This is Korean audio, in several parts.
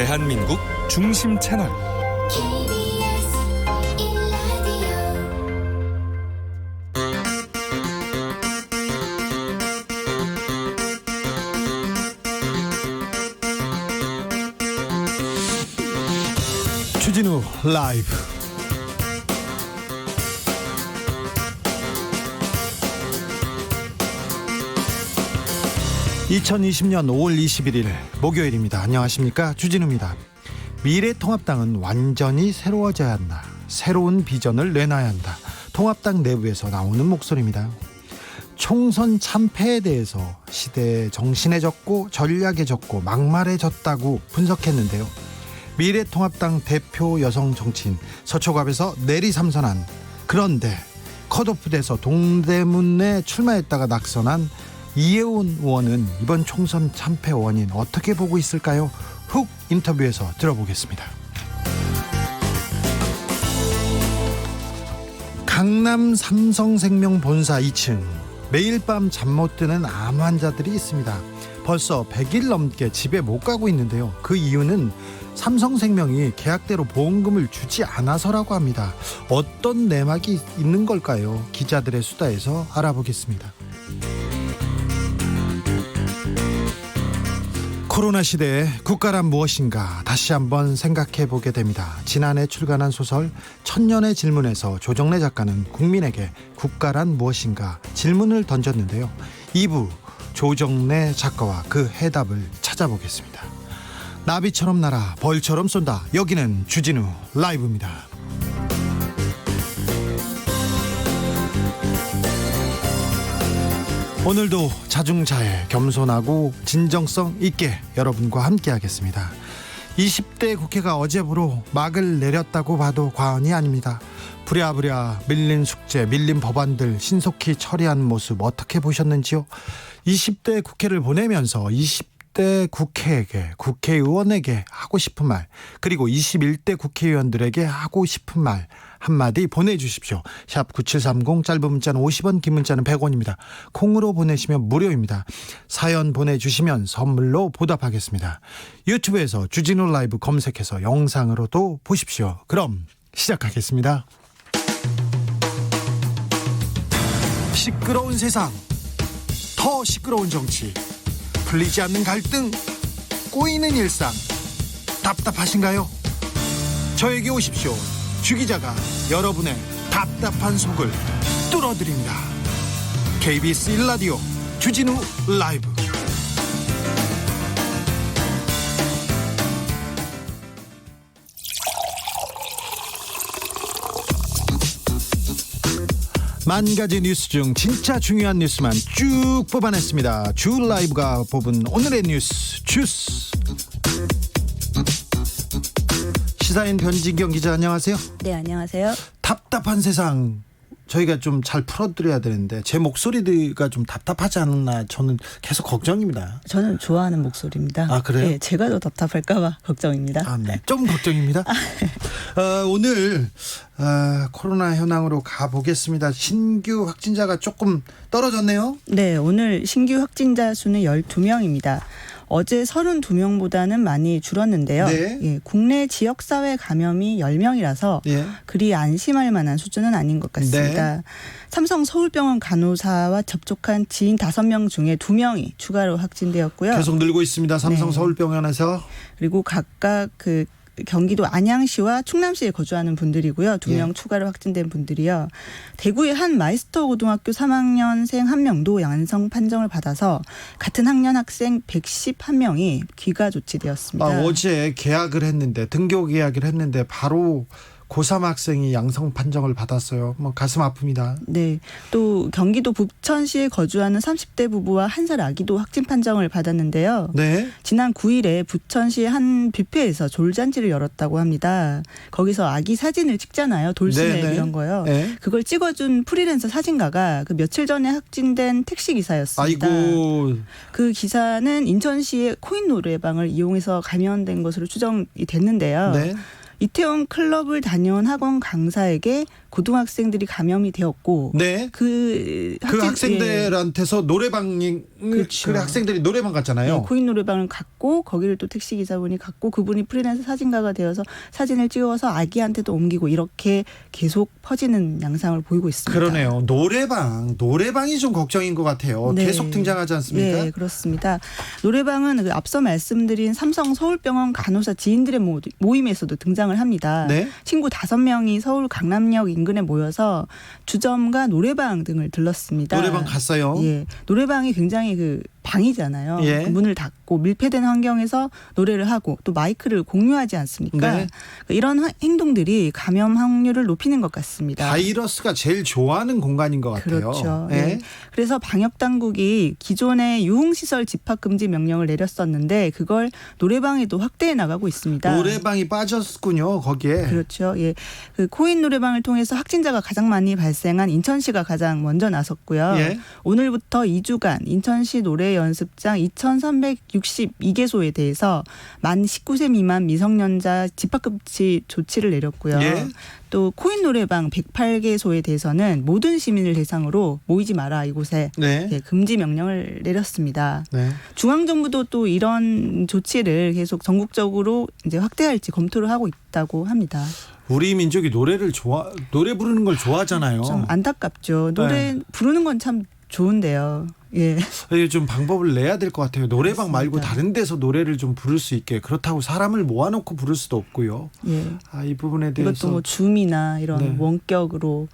대한민국 중심 채널 KBS 1라디오 주진우 라이브. (2020년 5월 21일) 목요일입니다. 안녕하십니까, 주진우입니다. 미래통합당은 완전히 새로워져야 한다. 새로운 비전을 내놔야 한다. 통합당 내부에서 나오는 목소리입니다. 총선 참패에 대해서 시대에 정신해졌고 전략해졌고 막말해졌다고 분석했는데요. 미래통합당 대표 여성 정치인 서초갑에서 내리삼선한, 그런데 컷오프돼서 동대문에 출마했다가 낙선한 이혜원 의원은 이번 총선 참패 원인 어떻게 보고 있을까요? 훅 인터뷰에서 들어보겠습니다. 강남 삼성생명 본사 2층, 매일 밤 잠 못 드는 암 환자들이 있습니다. 벌써 100일 넘게 집에 못 가고 있는데요. 그 이유는 삼성생명이 계약대로 보험금을 주지 않아서라고 합니다. 어떤 내막이 있는 걸까요? 기자들의 수다에서 알아보겠습니다. 코로나 시대에 국가란 무엇인가 다시 한번 생각해 보게 됩니다. 지난해 출간한 소설 천년의 질문에서 조정래 작가는 국민에게 국가란 무엇인가 질문을 던졌는데요. 2부 조정래 작가와 그 해답을 찾아보겠습니다. 나비처럼 날아 벌처럼 쏜다. 여기는 주진우 라이브입니다. 오늘도 자중자애, 겸손하고 진정성 있게 여러분과 함께 하겠습니다. 20대 국회가 어제부로 막을 내렸다고 봐도 과언이 아닙니다. 부랴부랴 밀린 숙제, 밀린 법안들 신속히 처리한 모습 어떻게 보셨는지요? 20대 국회를 보내면서 20대 국회에게, 국회의원에게 하고 싶은 말, 그리고 21대 국회의원들에게 하고 싶은 말 한마디 보내주십시오. 샵 9730, 짧은 문자는 50원, 긴 문자는 100원입니다. 콩으로 보내시면 무료입니다. 사연 보내주시면 선물로 보답하겠습니다. 유튜브에서 주진우 라이브 검색해서 영상으로도 보십시오. 그럼 시작하겠습니다. 시끄러운 세상, 더 시끄러운 정치, 풀리지 않는 갈등, 꼬이는 일상, 답답하신가요? 저에게 오십시오. 주 기자가 여러분의 답답한 속을 뚫어드립니다. KBS 1라디오 주진우 라이브. 만 가지 뉴스 중 진짜 중요한 뉴스만 쭉 뽑아냈습니다. 주 라이브가 뽑은 오늘의 뉴스 주스. 시사인 변진경 기자, 안녕하세요. 네, 안녕하세요. 답답한 세상 저희가 좀 잘 풀어드려야 되는데 제 목소리가 좀 답답하지 않나 저는 계속 걱정입니다. 저는 좋아하는 목소리입니다. 아, 그래요? 네, 제가 더 답답할까봐 걱정입니다. 아, 네. 좀 걱정입니다. 오늘 코로나 현황으로 가보겠습니다. 신규 확진자가 조금 떨어졌네요. 네, 오늘 신규 확진자 수는 12명입니다. 어제 32명보다는 많이 줄었는데요. 네. 예, 국내 지역사회 감염이 10명이라서 예. 그리 안심할 만한 수준은 아닌 것 같습니다. 네. 삼성 서울병원 간호사와 접촉한 지인 5명 중에 2명이 추가로 확진되었고요. 계속 늘고 있습니다. 삼성 네. 서울병원에서. 그리고 각각 그 경기도 안양시와 충남시에 거주하는 분들이고요. 2명 예. 추가로 확진된 분들이요. 대구의 한 마이스터 고등학교 3학년생 1명도 양성 판정을 받아서 같은 학년 학생 111명이 귀가 조치되었습니다. 어제 계약을 했는데, 등교 계약을 했는데 바로 고3 학생이 양성 판정을 받았어요. 가슴 아픕니다. 네. 또 경기도 부천시에 거주하는 30대 부부와 1살 아기도 확진 판정을 받았는데요. 네. 지난 9일에 부천시 한 뷔페에서 졸잔치를 열었다고 합니다. 거기서 아기 사진을 찍잖아요. 돌스냅 네네. 이런 거요. 네. 그걸 찍어준 프리랜서 사진가가 그 며칠 전에 확진된 택시 기사였습니다. 아이고. 그 기사는 인천시의 코인 노래방을 이용해서 감염된 것으로 추정이 됐는데요. 네. 이태원 클럽을 다녀온 학원 강사에게 고등학생들이 감염이 되었고 네. 그 학생들한테서 노래방에 그렇죠. 그 학생들이 노래방 갔잖아요. 네, 코인 노래방을 갔고 거기를 또 택시 기사분이 갔고 그분이 프리랜서 사진가가 되어서 사진을 찍어서 아기한테도 옮기고 이렇게 계속 퍼지는 양상을 보이고 있습니다. 그러네요. 노래방이 좀 걱정인 것 같아요. 네. 계속 등장하지 않습니까? 네, 그렇습니다. 노래방은 그 앞서 말씀드린 삼성 서울병원 간호사 지인들의 모임에서도 등장을 합니다. 네. 친구 5명이 서울 강남역 인근에 모여서 주점과 노래방 등을 들렀습니다. 노래방 갔어요. 예, 노래방이 굉장히 그 방이잖아요. 예. 그 문을 닫고 밀폐된 환경에서 노래를 하고 또 마이크를 공유하지 않습니까? 네. 이런 행동들이 감염 확률을 높이는 것 같습니다. 바이러스가 제일 좋아하는 공간인 것 같아요. 그렇죠. 예. 네. 그래서 방역 당국이 기존의 유흥시설 집합 금지 명령을 내렸었는데 그걸 노래방에도 확대해 나가고 있습니다. 노래방이 빠졌군요. 거기에. 그렇죠. 예. 그 코인 노래방을 통해서 확진자가 가장 많이 발생한 인천시가 가장 먼저 나섰고요. 예. 오늘부터 2주간 인천시 노래 연습장 2,362개소에 대해서 만 19세 미만 미성년자 집합금지 조치를 내렸고요. 예. 또 코인 노래방 108개소에 대해서는 모든 시민을 대상으로 모이지 마라 이곳에 네. 예, 금지 명령을 내렸습니다. 네. 중앙정부도 또 이런 조치를 계속 전국적으로 이제 확대할지 검토를 하고 있다고 합니다. 우리 민족이 노래 부르는 걸 좋아하잖아요. 좀 안타깝죠. 노래 네. 부르는 건 참 좋은데요. 예. 이게 좀 방법을 내야 될 것 같아요. 노래방 말고 그렇습니다. 다른 데서 노래를 좀 부를 수 있게. 그렇다고 사람을 모아놓고 부를 수도 없고요. 예. 이 부분에 대해서. 이것도 뭐 줌이나 이런 네. 원격으로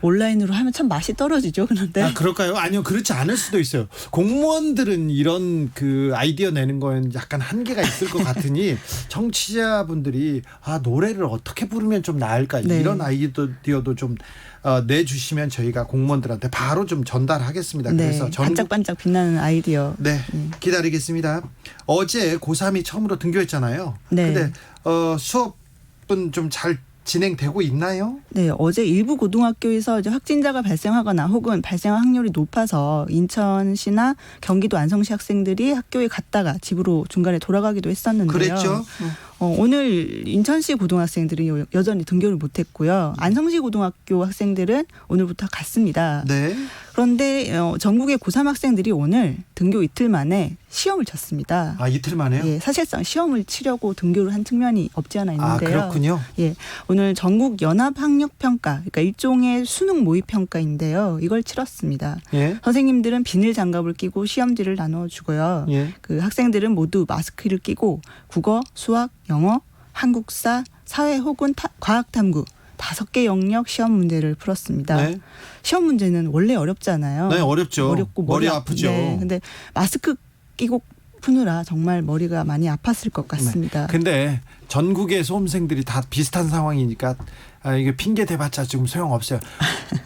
온라인으로 하면 참 맛이 떨어지죠. 그런데 그럴까요? 아니요, 그렇지 않을 수도 있어요. 공무원들은 이런 그 아이디어 내는 건 약간 한계가 있을 것 같으니 청취자분들이 노래를 어떻게 부르면 좀 나을까 네. 이런 아이디어도 좀 내주시면 저희가 공무원들한테 바로 좀 전달하겠습니다. 네. 그래서 반짝반짝 빛나는 아이디어. 네, 기다리겠습니다. 어제 고3이 처음으로 등교했잖아요. 네. 근데 수업은 좀 잘 진행되고 있나요? 네, 어제 일부 고등학교에서 이제 확진자가 발생하거나 혹은 발생 확률이 높아서 인천시나 경기도 안성시 학생들이 학교에 갔다가 집으로 중간에 돌아가기도 했었는데요. 그랬죠. 오늘 인천시 고등학생들이 여전히 등교를 못했고요. 안성시 고등학교 학생들은 오늘부터 갔습니다. 네. 그런데 전국의 고3 학생들이 오늘 등교 이틀 만에 시험을 쳤습니다. 이틀 만에요? 예, 사실상 시험을 치려고 등교를 한 측면이 없지 않아 있는데요. 그렇군요. 예, 오늘 전국 연합 학력 평가, 그러니까 일종의 수능 모의 평가인데요. 이걸 치렀습니다. 예. 선생님들은 비닐 장갑을 끼고 시험지를 나눠주고요. 예. 그 학생들은 모두 마스크를 끼고 국어, 수학, 영어, 한국사, 사회 혹은 과학 탐구 5개 영역 시험 문제를 풀었습니다. 네. 시험 문제는 원래 어렵잖아요. 네, 어렵죠. 어렵고 머리 아프죠. 네, 근데 마스크 끼고 푸느라 정말 머리가 많이 아팠을 것 같습니다. 근데 전국의 수험생들이 다 비슷한 상황이니까 이게 핑계 대봤자 지금 소용없어요.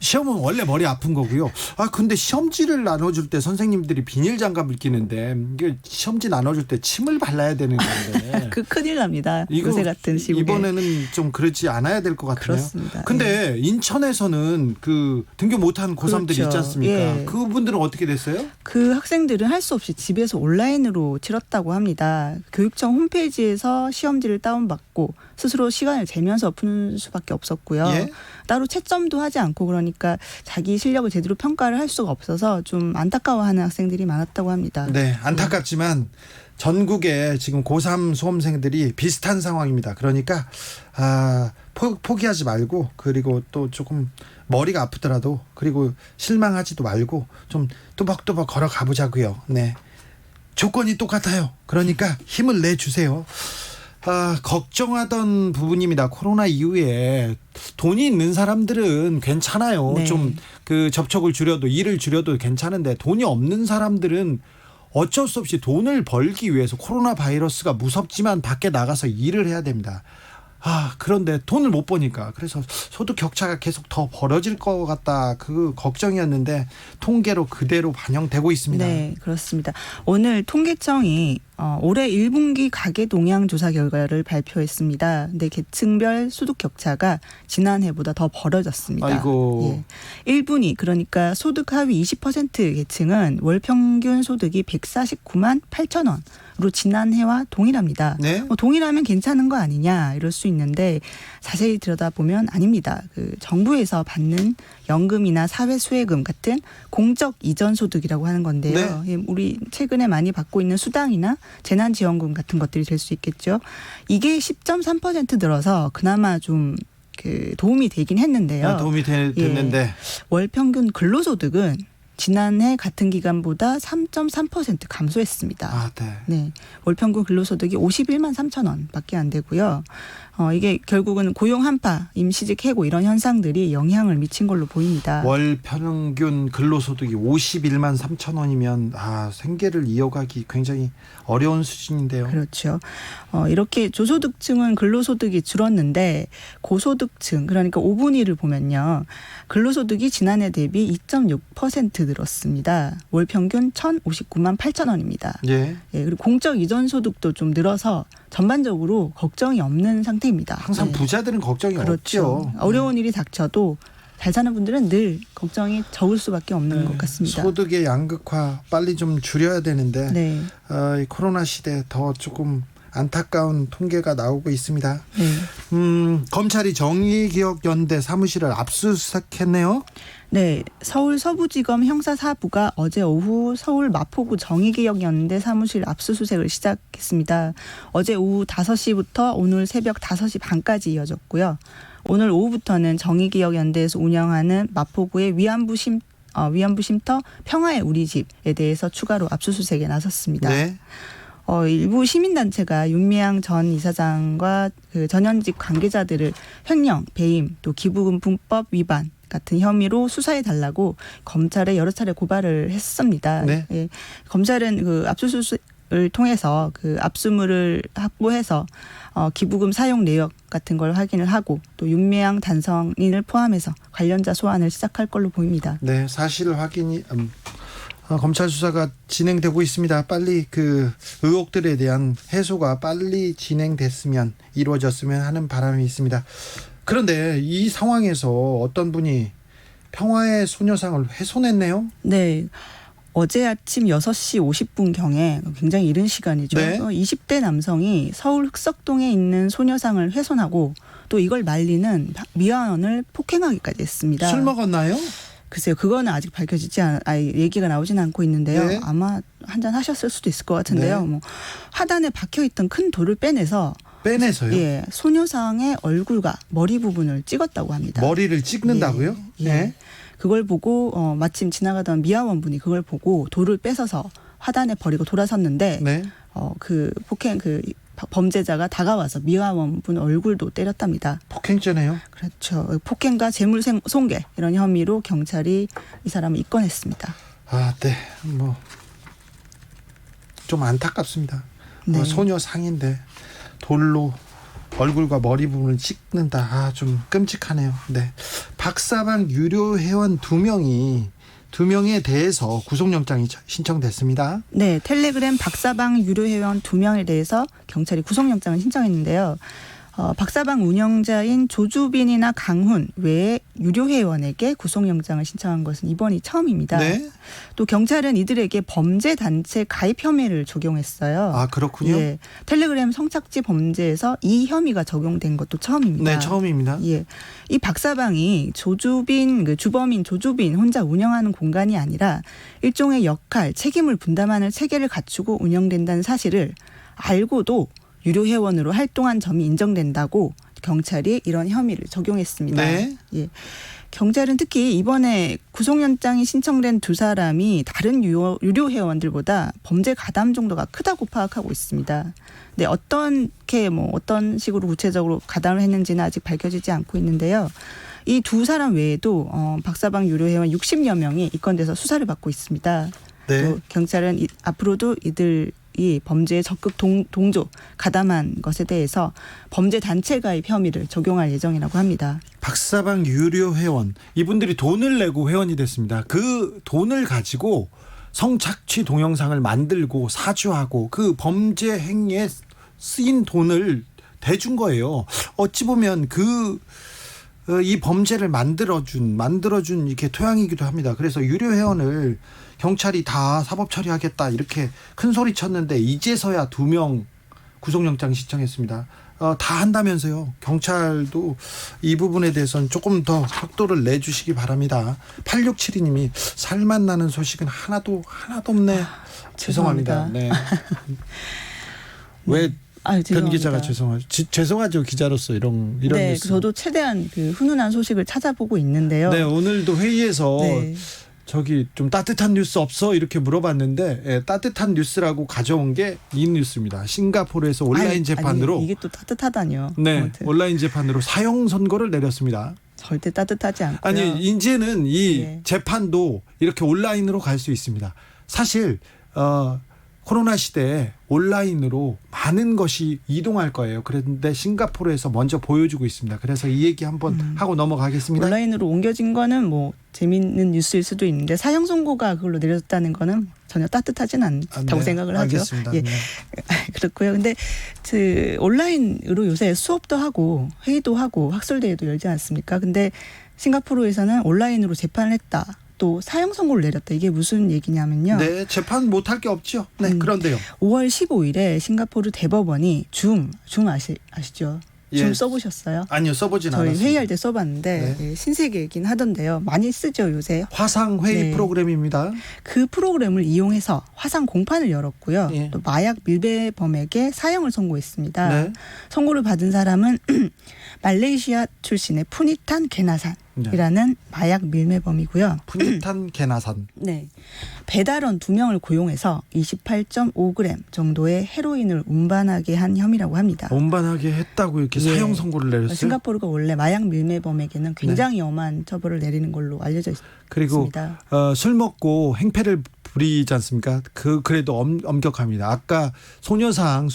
시험은 원래 머리 아픈 거고요. 근데 시험지를 나눠줄 때 선생님들이 비닐 장갑을 끼는데 이게 시험지 나눠줄 때 침을 발라야 되는 건데. 큰일 납니다. 요새 같은 시국에. 이번에는 좀 그렇지 않아야 될 것 같네요. 그렇습니다. 근데 인천에서는 그 등교 못한 고3들이 그렇죠. 있지 않습니까? 예. 그분들은 어떻게 됐어요? 그 학생들은 할 수 없이 집에서 온라인으로 치렀다고 합니다. 교육청 홈페이지에서 시험지를 다운받고 스스로 시간을 재면서 푸는 수밖에 없었고요. 예? 따로 채점도 하지 않고 그러니까 자기 실력을 제대로 평가를 할 수가 없어서 좀 안타까워하는 학생들이 많았다고 합니다. 네, 안타깝지만 전국에 지금 고3 수험생들이 비슷한 상황입니다. 그러니까 포기하지 말고 그리고 또 조금 머리가 아프더라도 그리고 실망하지도 말고 좀 또박또박 걸어가 보자고요. 네, 조건이 똑같아요. 그러니까 힘을 내주세요. 걱정하던 부분입니다. 코로나 이후에 돈이 있는 사람들은 괜찮아요. 네. 좀 그 접촉을 줄여도 일을 줄여도 괜찮은데 돈이 없는 사람들은 어쩔 수 없이 돈을 벌기 위해서 코로나 바이러스가 무섭지만 밖에 나가서 일을 해야 됩니다. 그런데 돈을 못 버니까 그래서 소득 격차가 계속 더 벌어질 것 같다. 그 걱정이었는데 통계로 그대로 반영되고 있습니다. 네, 그렇습니다. 오늘 통계청이 올해 1분기 가계 동향 조사 결과를 발표했습니다. 근데 계층별 소득 격차가 지난해보다 더 벌어졌습니다. 아이고. 예. 1분위 그러니까 소득 하위 20% 계층은 월 평균 소득이 149만 8천 원. 지난해와 동일합니다. 네. 동일하면 괜찮은 거 아니냐 이럴 수 있는데 자세히 들여다보면 아닙니다. 그 정부에서 받는 연금이나 사회수혜금 같은 공적 이전 소득이라고 하는 건데요. 네. 우리 최근에 많이 받고 있는 수당이나 재난지원금 같은 것들이 될 수 있겠죠. 이게 10.3% 늘어서 그나마 좀 그 도움이 되긴 했는데요. 도움이 됐는데 월 평균 근로소득은 지난해 같은 기간보다 3.3% 감소했습니다. 아, 네. 네, 월 평균 근로소득이 51만 3천 원밖에 안 되고요. 이게 결국은 고용 한파, 임시직 해고 이런 현상들이 영향을 미친 걸로 보입니다. 월 평균 근로소득이 51만 3천 원이면 생계를 이어가기 굉장히 어려운 수준인데요. 그렇죠. 이렇게 조소득층은 근로소득이 줄었는데 고소득층 그러니까 5분위를 보면요. 근로소득이 지난해 대비 2.6% 늘었습니다. 월 평균 1,059만 8천 원입니다. 예. 그리고 공적 이전 소득도 좀 늘어서 전반적으로 걱정이 없는 상태입니다. 항상 네. 부자들은 걱정이 그렇죠. 없죠. 어려운 일이 닥쳐도 잘 사는 분들은 늘 걱정이 적을 수밖에 없는 것 같습니다. 소득의 양극화 빨리 좀 줄여야 되는데 네. 이 코로나 시대 더 조금 안타까운 통계가 나오고 있습니다. 네. 검찰이 정의기억연대 사무실을 압수수색했네요. 네, 서울 서부지검 형사 4부가 어제 오후 서울 마포구 정의기억연대 사무실 압수수색을 시작했습니다. 어제 오후 5시부터 오늘 새벽 5시 반까지 이어졌고요. 오늘 오후부터는 정의기억연대에서 운영하는 마포구의 위안부 쉼터 평화의 우리 집에 대해서 추가로 압수수색에 나섰습니다. 네. 일부 시민단체가 윤미향 전 이사장과 그 전현직 관계자들을 횡령, 배임, 또 기부금품법 위반 같은 혐의로 수사해달라고 검찰에 여러 차례 고발을 했습니다. 네. 예, 검찰은 그 압수수색을 통해서 그 압수물을 확보해서 기부금 사용 내역 같은 걸 확인을 하고 또 윤미향 단성인을 포함해서 관련자 소환을 시작할 걸로 보입니다. 네, 사실 확인이 검찰 수사가 진행되고 있습니다. 빨리 그 의혹들에 대한 해소가 빨리 진행됐으면 이루어졌으면 하는 바람이 있습니다. 그런데 이 상황에서 어떤 분이 평화의 소녀상을 훼손했네요. 네. 어제 아침 6시 50분경에 굉장히 이른 시간이죠. 네. 20대 남성이 서울 흑석동에 있는 소녀상을 훼손하고 또 이걸 말리는 미화원을 폭행하기까지 했습니다. 술 먹었나요? 글쎄요. 그거는 아직 밝혀지지 얘기가 나오진 않고 있는데요. 네. 아마 한잔 하셨을 수도 있을 것 같은데요. 네. 하단에 박혀있던 큰 돌을 빼내서요. 예. 소녀상의 얼굴과 머리 부분을 찍었다고 합니다. 머리를 찍는다고요? 예. 네. 그걸 보고 마침 지나가던 미화원 분이 그걸 보고 돌을 뺏어서 화단에 버리고 돌아섰는데 네. 그 범죄자가 다가와서 미화원 분 얼굴도 때렸답니다. 폭행죄네요. 그렇죠. 폭행과 재물 손괴 이런 혐의로 경찰이 이 사람을 입건했습니다. 네. 좀 안타깝습니다. 네. 소녀 상인데 돌로 얼굴과 머리 부분을 찍는다. 좀 끔찍하네요. 네. 박사방 유료 회원 2명에 대해서 구속영장이 신청됐습니다. 네, 텔레그램 박사방 유료 회원 2명에 대해서 경찰이 구속영장을 신청했는데요. 박사방 운영자인 조주빈이나 강훈 외에 유료 회원에게 구속영장을 신청한 것은 이번이 처음입니다. 네. 또 경찰은 이들에게 범죄단체 가입 혐의를 적용했어요. 그렇군요. 예, 텔레그램 성착취 범죄에서 이 혐의가 적용된 것도 처음입니다. 네, 처음입니다. 예, 이 박사방이 주범인 조주빈 혼자 운영하는 공간이 아니라 일종의 역할, 책임을 분담하는 체계를 갖추고 운영된다는 사실을 알고도 유료 회원으로 활동한 점이 인정된다고 경찰이 이런 혐의를 적용했습니다. 네. 예. 경찰은 특히 이번에 구속영장이 신청된 두 사람이 다른 유료 회원들보다 범죄 가담 정도가 크다고 파악하고 있습니다. 네, 어떤 식으로 구체적으로 가담을 했는지는 아직 밝혀지지 않고 있는데요. 이 두 사람 외에도 박사방 유료 회원 60여 명이 입건돼서 수사를 받고 있습니다. 네. 또 경찰은 앞으로도 이 범죄에 적극 동조, 가담한 것에 대해서 범죄 단체 가입 혐의를 적용할 예정이라고 합니다. 박사방 유료 회원, 이분들이 돈을 내고 회원이 됐습니다. 그 돈을 가지고 성착취 동영상을 만들고 사주하고 그 범죄 행위에 쓰인 돈을 대준 거예요. 어찌 보면 그 이 범죄를 만들어준 이렇게 토양이기도 합니다. 그래서 유료 회원을 경찰이 다 사법 처리하겠다 이렇게 큰 소리 쳤는데 이제서야 2명 구속영장 신청했습니다. 다 한다면서요. 경찰도 이 부분에 대해서는 조금 더 속도를 내주시기 바랍니다. 8672님이 살맛 나는 소식은 하나도 없네. 죄송합니다. 네. 왜 변 기자가 죄송하죠 기자로서 이런 네, 뉴스. 저도 최대한 그 훈훈한 소식을 찾아보고 있는데요. 네, 오늘도 회의에서 네. 저기 좀 따뜻한 뉴스 없어 이렇게 물어봤는데 따뜻한 뉴스라고 가져온 게 이 뉴스입니다. 싱가포르에서 온라인 재판으로 이게 또 따뜻하다뇨. 네, 아무튼 온라인 재판으로 사형 선고를 내렸습니다. 절대 따뜻하지 않고요. 아니 이제는 이 네. 재판도 이렇게 온라인으로 갈 수 있습니다. 사실 코로나 시대에 온라인으로 많은 것이 이동할 거예요. 그런데 싱가포르에서 먼저 보여주고 있습니다. 그래서 이 얘기 한번 하고 넘어가겠습니다. 온라인으로 옮겨진 거는 뭐 재미있는 뉴스일 수도 있는데 사형 선고가 그걸로 내려졌다는 거는 전혀 따뜻하진 않다고 생각을 하죠. 알겠습니다. 예. 네. 그렇고요. 근데 그 온라인으로 요새 수업도 하고 회의도 하고 학술대회도 열지 않습니까? 근데 싱가포르에서는 온라인으로 재판을 했다. 또 사형 선고를 내렸다. 이게 무슨 얘기냐면요. 네, 재판 못할 게 없죠. 네, 그런데요. 5월 15일에 싱가포르 대법원이 줌 아시죠? 줌 예. 써보셨어요? 아니요, 써보진 저희 않았습니다. 회의할 때 써봤는데 네. 신세계이긴 하던데요. 많이 쓰죠 요새. 화상 회의 네. 프로그램입니다. 그 프로그램을 이용해서 화상 공판을 열었고요. 예. 또 마약 밀배범에게 사형을 선고했습니다. 네. 선고를 받은 사람은 말레이시아 출신의 푸니탄 게나산이라는 마약 밀매범이고요. 푸니탄 게나산. 네. 배달원 2명을 고용해서 28.5g 정도의 헤로인을 운반하게 한 혐의라고 합니다. 운반하게 했다고 이렇게 예. 사형 선고를 내렸어요. 싱가포르가 원래 마약 밀매범에게는 굉장히 엄한 처벌을 내리는 걸로 알려져 그리고 있습니다. 술 먹고 행패를 부리지 않습니까? 그래도 엄격합니다. 아까 소녀상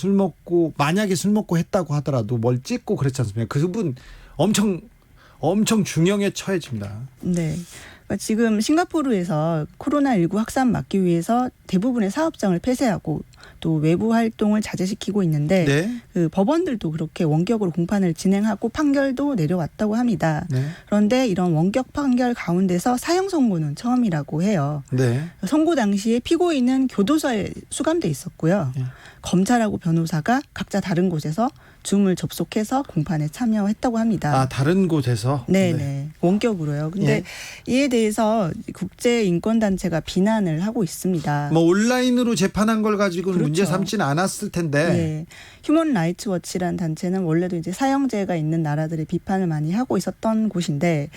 만약에 술 먹고 했다고 하더라도 뭘 찍고 그랬지 않습니까? 그분 엄청 중형에 처해집니다. 네. 그러니까 지금 싱가포르에서 코로나19 확산 막기 위해서 대부분의 사업장을 폐쇄하고 또 외부 활동을 자제시키고 있는데 네. 그 법원들도 그렇게 원격으로 공판을 진행하고 판결도 내려왔다고 합니다. 네. 그런데 이런 원격 판결 가운데서 사형 선고는 처음이라고 해요. 네. 선고 당시에 피고인은 교도소에 수감돼 있었고요. 예. 검찰하고 변호사가 각자 다른 곳에서 줌을 접속해서 공판에 참여했다고 합니다. 다른 곳에서? 네네. 원격으로요. 근데 이에 대해서 국제인권단체가 비난을 하고 있습니다. 뭐 온라인으로 재판한 걸 가지고는 그렇죠. 문제 삼지는 않았을 텐데. 네. 휴먼 라이츠 워치라는 단체는 원래도 이제 사형제가 있는 나라들의 비판을 많이 하고 있었던 곳인데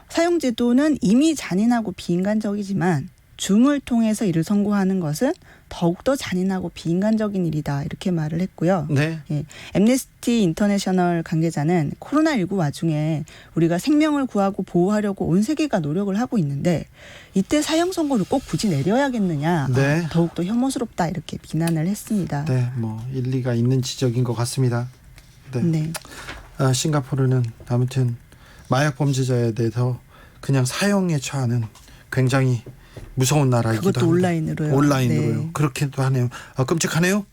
사형제도는 이미 잔인하고 비인간적이지만 줌을 통해서 이를 선고하는 것은 더욱더 잔인하고 비인간적인 일이다 이렇게 말을 했고요. 네. 예, 엠네스티 인터내셔널 관계자는 코로나19 와중에 우리가 생명을 구하고 보호하려고 온 세계가 노력을 하고 있는데 이때 사형 선고를 꼭 굳이 내려야겠느냐. 네. 더욱더 혐오스럽다 이렇게 비난을 했습니다. 네, 뭐 일리가 있는 지적인 것 같습니다. 네. 네. 싱가포르는 아무튼 마약 범죄자에 대해서 그냥 사형에 처하는 굉장히 무서운 나라이기도 그것도 합니다. 온라인으로요. 온라인으로요. 네. 그렇게도 하네요. 끔찍하네요.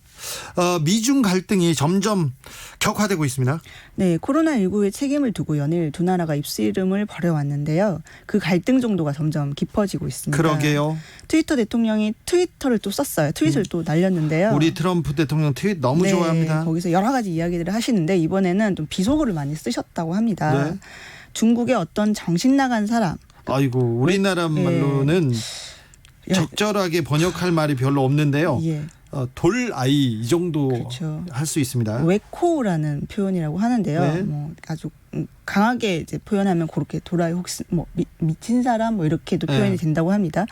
미중 갈등이 점점 격화되고 있습니다. 네, 코로나19의 책임을 두고 연일 두 나라가 입씨름을 벌여왔는데요. 그 갈등 정도가 점점 깊어지고 있습니다. 그러게요. 트위터 대통령이 트위터를 또 썼어요. 트윗을 또 날렸는데요. 우리 트럼프 대통령 트윗 너무 네, 좋아합니다. 거기서 여러 가지 이야기들을 하시는데 이번에는 좀 비속어를 많이 쓰셨다고 합니다. 네. 중국의 어떤 정신 나간 사람. 아이고 우리나라 말로는 적절하게 번역할 말이 별로 없는데요. 예. 돌아이 이 정도 그렇죠. 할 수 있습니다. 웨코라는 표현이라고 하는데요. 네. 뭐 아주 강하게 이제 표현하면 그렇게 돌아이 혹시 뭐 미친 사람 뭐 이렇게도 표현이 네. 된다고 합니다.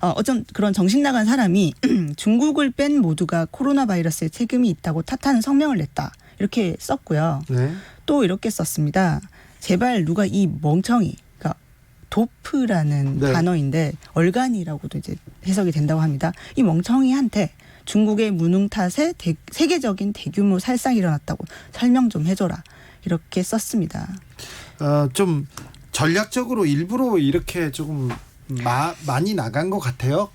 어떤 그런 정신 나간 사람이 중국을 뺀 모두가 코로나 바이러스에 책임이 있다고 탓하는 성명을 냈다. 이렇게 썼고요. 네. 또 이렇게 썼습니다. 제발 누가 이 멍청이, 그러니까 도프라는 네. 단어인데 얼간이라고도 이제 해석이 된다고 합니다. 이 멍청이한테 중국의 무능 탓에 세계적인 대규모 살상이 일어났다고 설명 좀 해줘라. 이렇게 썼습니다. 좀 전략적으로 일부러 이렇게 조금 많이 나간 것 같아요.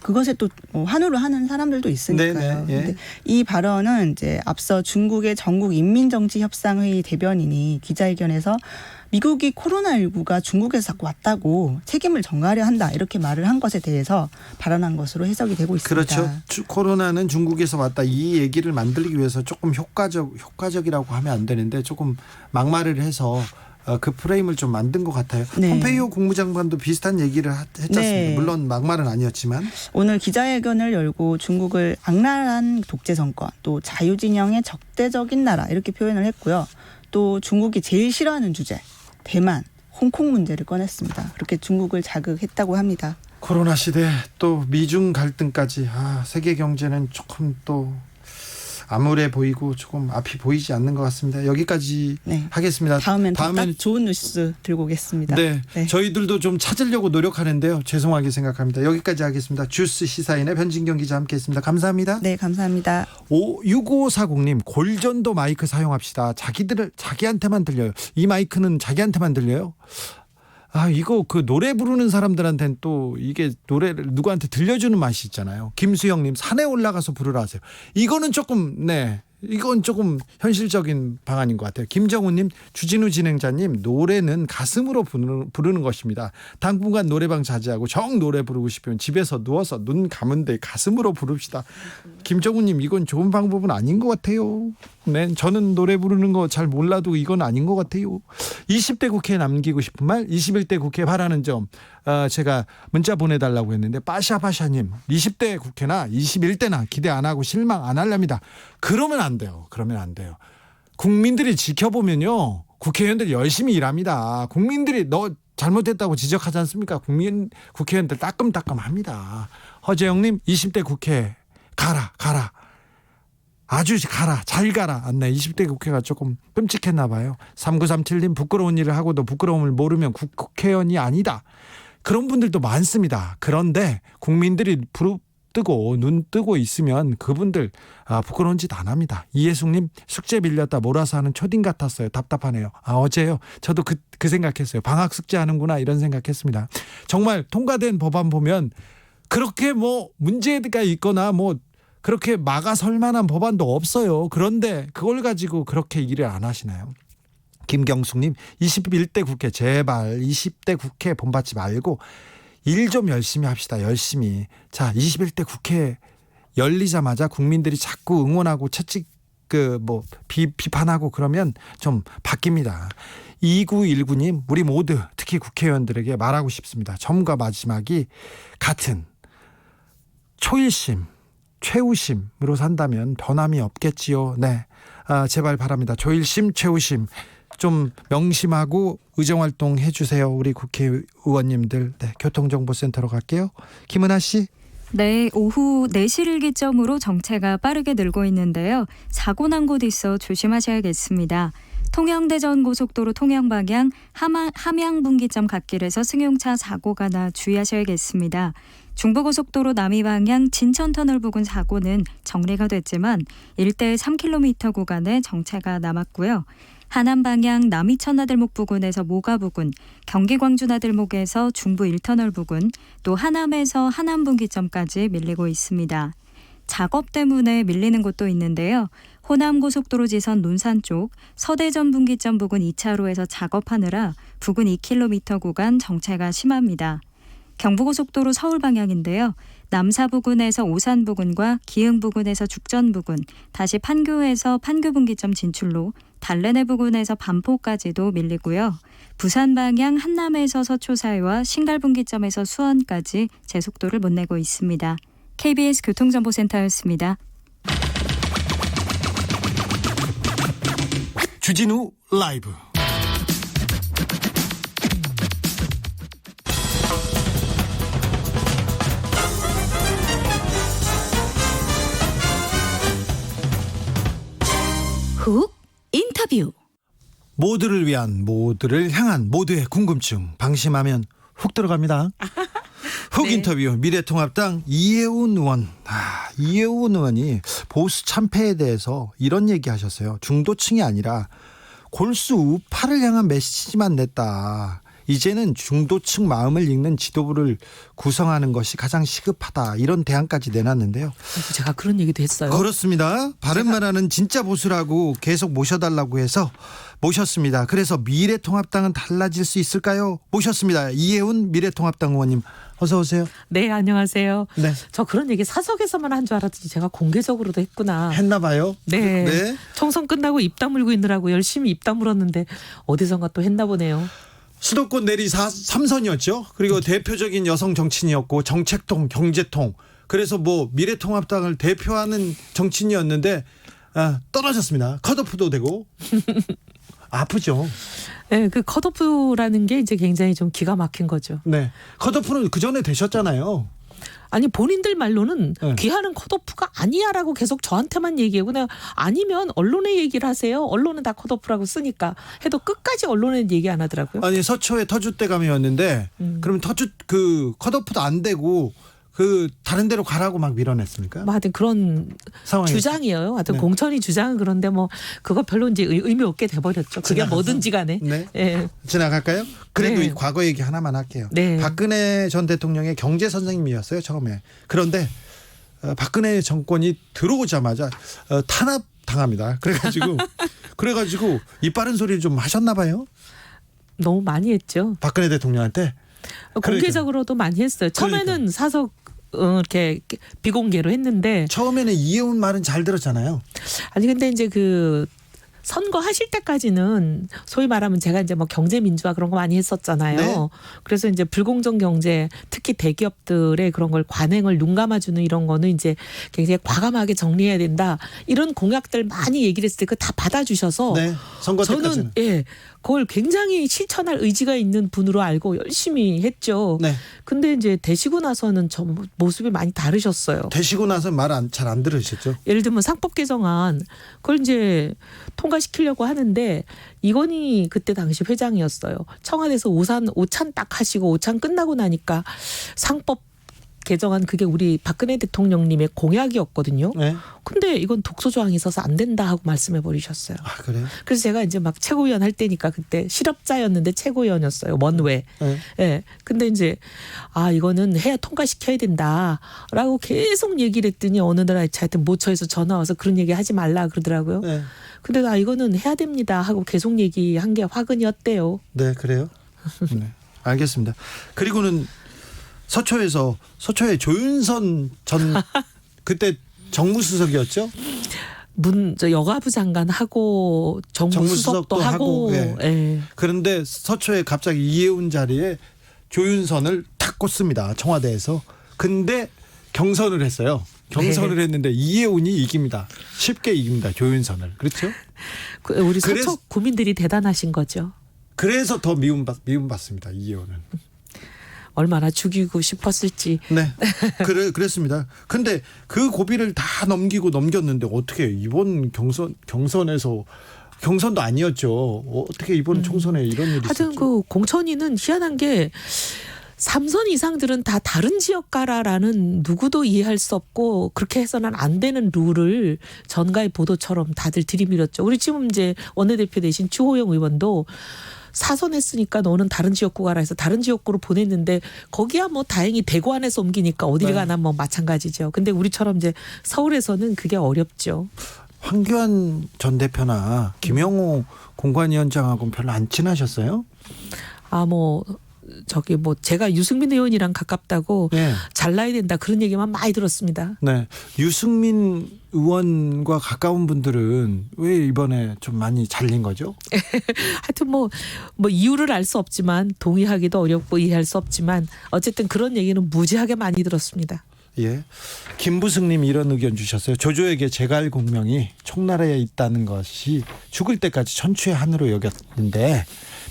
그것에 또 환호를 하는 사람들도 있으니까요. 네네, 예. 근데 이 발언은 이제 앞서 중국의 전국인민정치협상회의 대변인이 기자회견에서 미국이 코로나19가 중국에서 자꾸 왔다고 책임을 전가하려 한다 이렇게 말을 한 것에 대해서 발언한 것으로 해석이 되고 있습니다. 그렇죠. 코로나는 중국에서 왔다 이 얘기를 만들기 위해서 조금 효과적이라고 하면 안 되는데 조금 막말을 해서 그 프레임을 좀 만든 것 같아요. 네. 폼페이오 국무장관도 비슷한 얘기를 했잖습니다. 네. 물론 막말은 아니었지만. 오늘 기자회견을 열고 중국을 악랄한 독재 정권 또 자유진영의 적대적인 나라 이렇게 표현을 했고요. 또 중국이 제일 싫어하는 주제 대만, 홍콩 문제를 꺼냈습니다. 그렇게 중국을 자극했다고 합니다. 코로나 시대 또 미중 갈등까지 세계 경제는 조금 또 암울해 보이고 조금 앞이 보이지 않는 것 같습니다. 여기까지 네. 하겠습니다. 다음엔 딱 좋은 뉴스 들고 오겠습니다. 네, 저희들도 좀 찾으려고 노력하는데요. 죄송하게 생각합니다. 여기까지 하겠습니다. 주스 시사인의 변진경 기자 함께했습니다. 감사합니다. 네, 감사합니다. 6540님 골전도 마이크 사용합시다. 자기한테만 들려요. 이 마이크는 자기한테만 들려요. 이거 그 노래 부르는 사람들한테는 또 이게 노래를 누구한테 들려주는 맛이 있잖아요. 김수영님 산에 올라가서 부르라 하세요. 이거는 이건 조금 현실적인 방안인 것 같아요. 김정우님, 주진우 진행자님, 노래는 가슴으로 부르는 것입니다. 당분간 노래방 자제하고 정 노래 부르고 싶으면 집에서 누워서 눈 감은 데 가슴으로 부릅시다. 김정우님, 이건 좋은 방법은 아닌 것 같아요. 네, 저는 노래 부르는 거 잘 몰라도 이건 아닌 것 같아요. 20대 국회에 남기고 싶은 말, 21대 국회 바라는 점 제가 문자 보내달라고 했는데 빠샤빠샤님 20대 국회나 21대나 기대 안 하고 실망 안 하렵니다. 그러면 안 돼요. 국민들이 지켜보면요. 국회의원들 열심히 일합니다. 국민들이 너 잘못했다고 지적하지 않습니까? 국회의원들 따끔따끔합니다. 허재영님 20대 국회 가라. 아주 가라. 잘 가라. 네, 20대 국회가 조금 끔찍했나 봐요. 3937님 부끄러운 일을 하고도 부끄러움을 모르면 국회의원이 아니다. 그런 분들도 많습니다. 그런데 국민들이 눈 뜨고 있으면 그분들 부끄러운 짓 안 합니다. 이예숙님 숙제 밀렸다 몰아서 하는 초딩 같았어요. 답답하네요. 어제요. 저도 그 생각했어요. 방학 숙제하는구나 이런 생각했습니다. 정말 통과된 법안 보면 그렇게 문제가 있거나 그렇게 막아설 만한 법안도 없어요. 그런데 그걸 가지고 그렇게 일을 안 하시나요? 김경숙님 21대 국회 제발 20대 국회 본받지 말고 일 좀 열심히 합시다. 열심히. 자, 21대 국회 열리자마자 국민들이 자꾸 응원하고 채찍 비판하고 그러면 좀 바뀝니다. 2919님 우리 모두 특히 국회의원들에게 말하고 싶습니다. 처음과 마지막이 같은 초일심 최우심으로 산다면 변함이 없겠지요. 네, 제발 바랍니다. 조일심 최우심 좀 명심하고 의정활동 해주세요. 우리 국회의원님들. 네, 교통정보센터로 갈게요. 김은하 씨. 네, 오후 4시를 기점으로 정체가 빠르게 늘고 있는데요. 사고 난 곳 있어 조심하셔야겠습니다. 통영대전 고속도로 통영 방향 함양분기점 갓길에서 승용차 사고가 나 주의하셔야겠습니다. 중부고속도로 남이 방향 진천터널 부근 사고는 정리가 됐지만 일대 3km 구간에 정체가 남았고요. 하남 방향 남이천나들목 부근에서 모가 부근, 경기 광주나들목에서 중부 1터널 부근, 또 하남에서 하남분기점까지 밀리고 있습니다. 작업 때문에 밀리는 곳도 있는데요. 호남고속도로 지선 논산 쪽 서대전 분기점 부근 2차로에서 작업하느라 부근 2km 구간 정체가 심합니다. 경부고속도로 서울 방향인데요. 남사 부근에서 오산 부근과 기흥 부근에서 죽전 부근, 다시 판교에서 판교 분기점 진출로 달래내 부근에서 반포까지도 밀리고요. 부산 방향 한남에서 서초 사이와 신갈 분기점에서 수원까지 제속도를 못 내고 있습니다. KBS 교통정보센터였습니다. 주진우 라이브. 훅 인터뷰. 모두를 위한, 모두를 향한 모두의 궁금증 방심하면 훅 들어갑니다. 훅 인터뷰 미래통합당 이혜훈 의원. 이혜훈 의원이 보수 참패에 대해서 이런 얘기하셨어요. 중도층이 아니라 골수 우파를 향한 메시지만 냈다. 이제는 중도층 마음을 읽는 지도부를 구성하는 것이 가장 시급하다. 이런 대안까지 내놨는데요. 제가 그런 얘기도 했어요. 그렇습니다. 바른말하는 진짜 보수라고 계속 모셔달라고 해서 모셨습니다. 그래서 미래통합당은 달라질 수 있을까요? 모셨습니다. 이혜훈 미래통합당 의원님 어서 오세요. 네, 안녕하세요. 네. 저 그런 얘기 사석에서만 한 줄 알았더니 제가 공개적으로도 했구나. 했나 봐요. 네. 네. 총선 끝나고 입 다물고 있느라고 열심히 입 다물었는데 어디선가 또 했나 보네요. 수도권 내리 3선이었죠. 그리고 대표적인 여성 정치인이었고 정책통, 경제통. 그래서 뭐 미래통합당을 대표하는 정치인이었는데 떨어졌습니다. 컷오프도 되고 아프죠. 네, 그 컷오프라는 게 이제 굉장히 좀 기가 막힌 거죠. 네, 컷오프는 그 전에 되셨잖아요. 아니 본인들 말로는 네. 귀하는 컷오프가 아니야라고 계속 저한테만 얘기하고 그냥 아니면 언론에 얘기를 하세요. 언론은 다 컷오프라고 쓰니까 해도 끝까지 언론에 얘기 안 하더라고요. 아니 서초에 터줏대감이었는데 그럼 그 컷오프도 안 되고 그 다른 데로 가라고 막 밀어냈습니까? 뭐 하여튼 그런 상황이었어요. 주장이에요. 하여튼 네. 공천이 주장은 그런데 뭐 그거 별로 이제 의미 없게 돼버렸죠. 그게 지나가서? 뭐든지 간에. 네. 예. 지나갈까요? 그래도 네. 이 과거 얘기 하나만 할게요. 네. 박근혜 전 대통령의 경제 선생님이었어요 처음에. 그런데 박근혜 정권이 들어오자마자 탄압 당합니다. 그래가지고 이 빠른 소리를 좀 하셨나 봐요. 너무 많이 했죠. 박근혜 대통령한테. 공개적으로도 많이 했어요. 처음에는 사석 이렇게 비공개로 했는데 처음에는 이해운 말은 잘 들었잖아요. 아니 근데 이제 그 선거 하실 때까지는 소위 말하면 제가 이제 뭐 경제 민주화 그런 거 많이 했었잖아요. 네. 그래서 이제 불공정 경제 특히 대기업들의 그런 걸 관행을 눈 감아주는 이런 거는 이제 굉장히 과감하게 정리해야 된다. 이런 공약들 많이 얘기를 했을 때 그 다 받아주셔서 네. 선거 때까지는. 저는 그걸 굉장히 실천할 의지가 있는 분으로 알고 열심히 했죠. 네. 근데 이제 되시고 나서는 저 모습이 많이 다르셨어요. 되시고 나서 말 잘 안 들으셨죠? 예를 들면 상법 개정안 그걸 이제 통과시키려고 하는데 이건희 그때 당시 회장이었어요. 청와대에서 오찬 딱 하시고 오찬 끝나고 나니까 상법 개정안 그게 우리 박근혜 대통령님의 공약이었거든요. 네. 근데 이건 독소 조항이 있어서 안 된다 하고 말씀해 버리셨어요. 아 그래요? 그래서 제가 이제 막 최고위원 할 때니까 그때 실업자였는데 최고위원이었어요. 원외. 네. 예. 근데 이제 이거는 해야 통과시켜야 된다라고 계속 얘기를 했더니 어느 날 하여튼 모처에서 전화 와서 그런 얘기 하지 말라 그러더라고요. 네. 근데 이거는 해야 됩니다 하고 계속 얘기한 게 화근이었대요. 네, 그래요. 네, 알겠습니다. 그리고는 서초에 조윤선 전 그때 정무수석이었죠. 여가부 장관 하고 정무수석도 하고. 예. 예. 그런데 서초에 갑자기 이해운 자리에 조윤선을 탁 꽂습니다. 청와대에서. 근데 경선을 했어요. 경선을 했는데 이해운이 이깁니다. 쉽게 이깁니다. 조윤선을. 그렇죠? 우리 그래서- 서초 구민들이 대단하신 거죠. 그래서 더 미움받습니다. 이해운은. 얼마나 죽이고 싶었을지. 네, 그랬습니다. 근데 그 고비를 다 넘겼는데 어떻게 이번 경선에서 경선도 아니었죠. 어떻게 이번 총선에 이런 일이 하여튼 있었죠? 그 공천위는 희한한 게 3선 이상들은 다 다른 지역가라라는 누구도 이해할 수 없고 그렇게 해서는 안 되는 룰을 전가의 보도처럼 다들 들이밀었죠. 우리 지금 이제 원내대표 대신 추호영 의원도 4선 했으니까 너는 다른 지역구 가라 해서 다른 지역구로 보냈는데 거기야 뭐 다행히 대구 안에서 옮기니까 어딜 네. 가나 뭐 마찬가지죠. 근데 우리처럼 이제 서울에서는 그게 어렵죠. 황교안 전 대표나 김영호 공관위원장하고는 별로 안 친하셨어요? 제가 유승민 의원이랑 가깝다고 네. 잘라야 된다 그런 얘기만 많이 들었습니다. 네. 유승민 의원과 가까운 분들은 왜 이번에 좀 많이 잘린 거죠? 하여튼 뭐 이유를 알 수 없지만 동의하기도 어렵고 이해할 수 없지만 어쨌든 그런 얘기는 무지하게 많이 들었습니다. 예. 김부승님이 이런 의견 주셨어요. 조조에게 제갈 공명이 총나라에 있다는 것이 죽을 때까지 천추의 한으로 여겼는데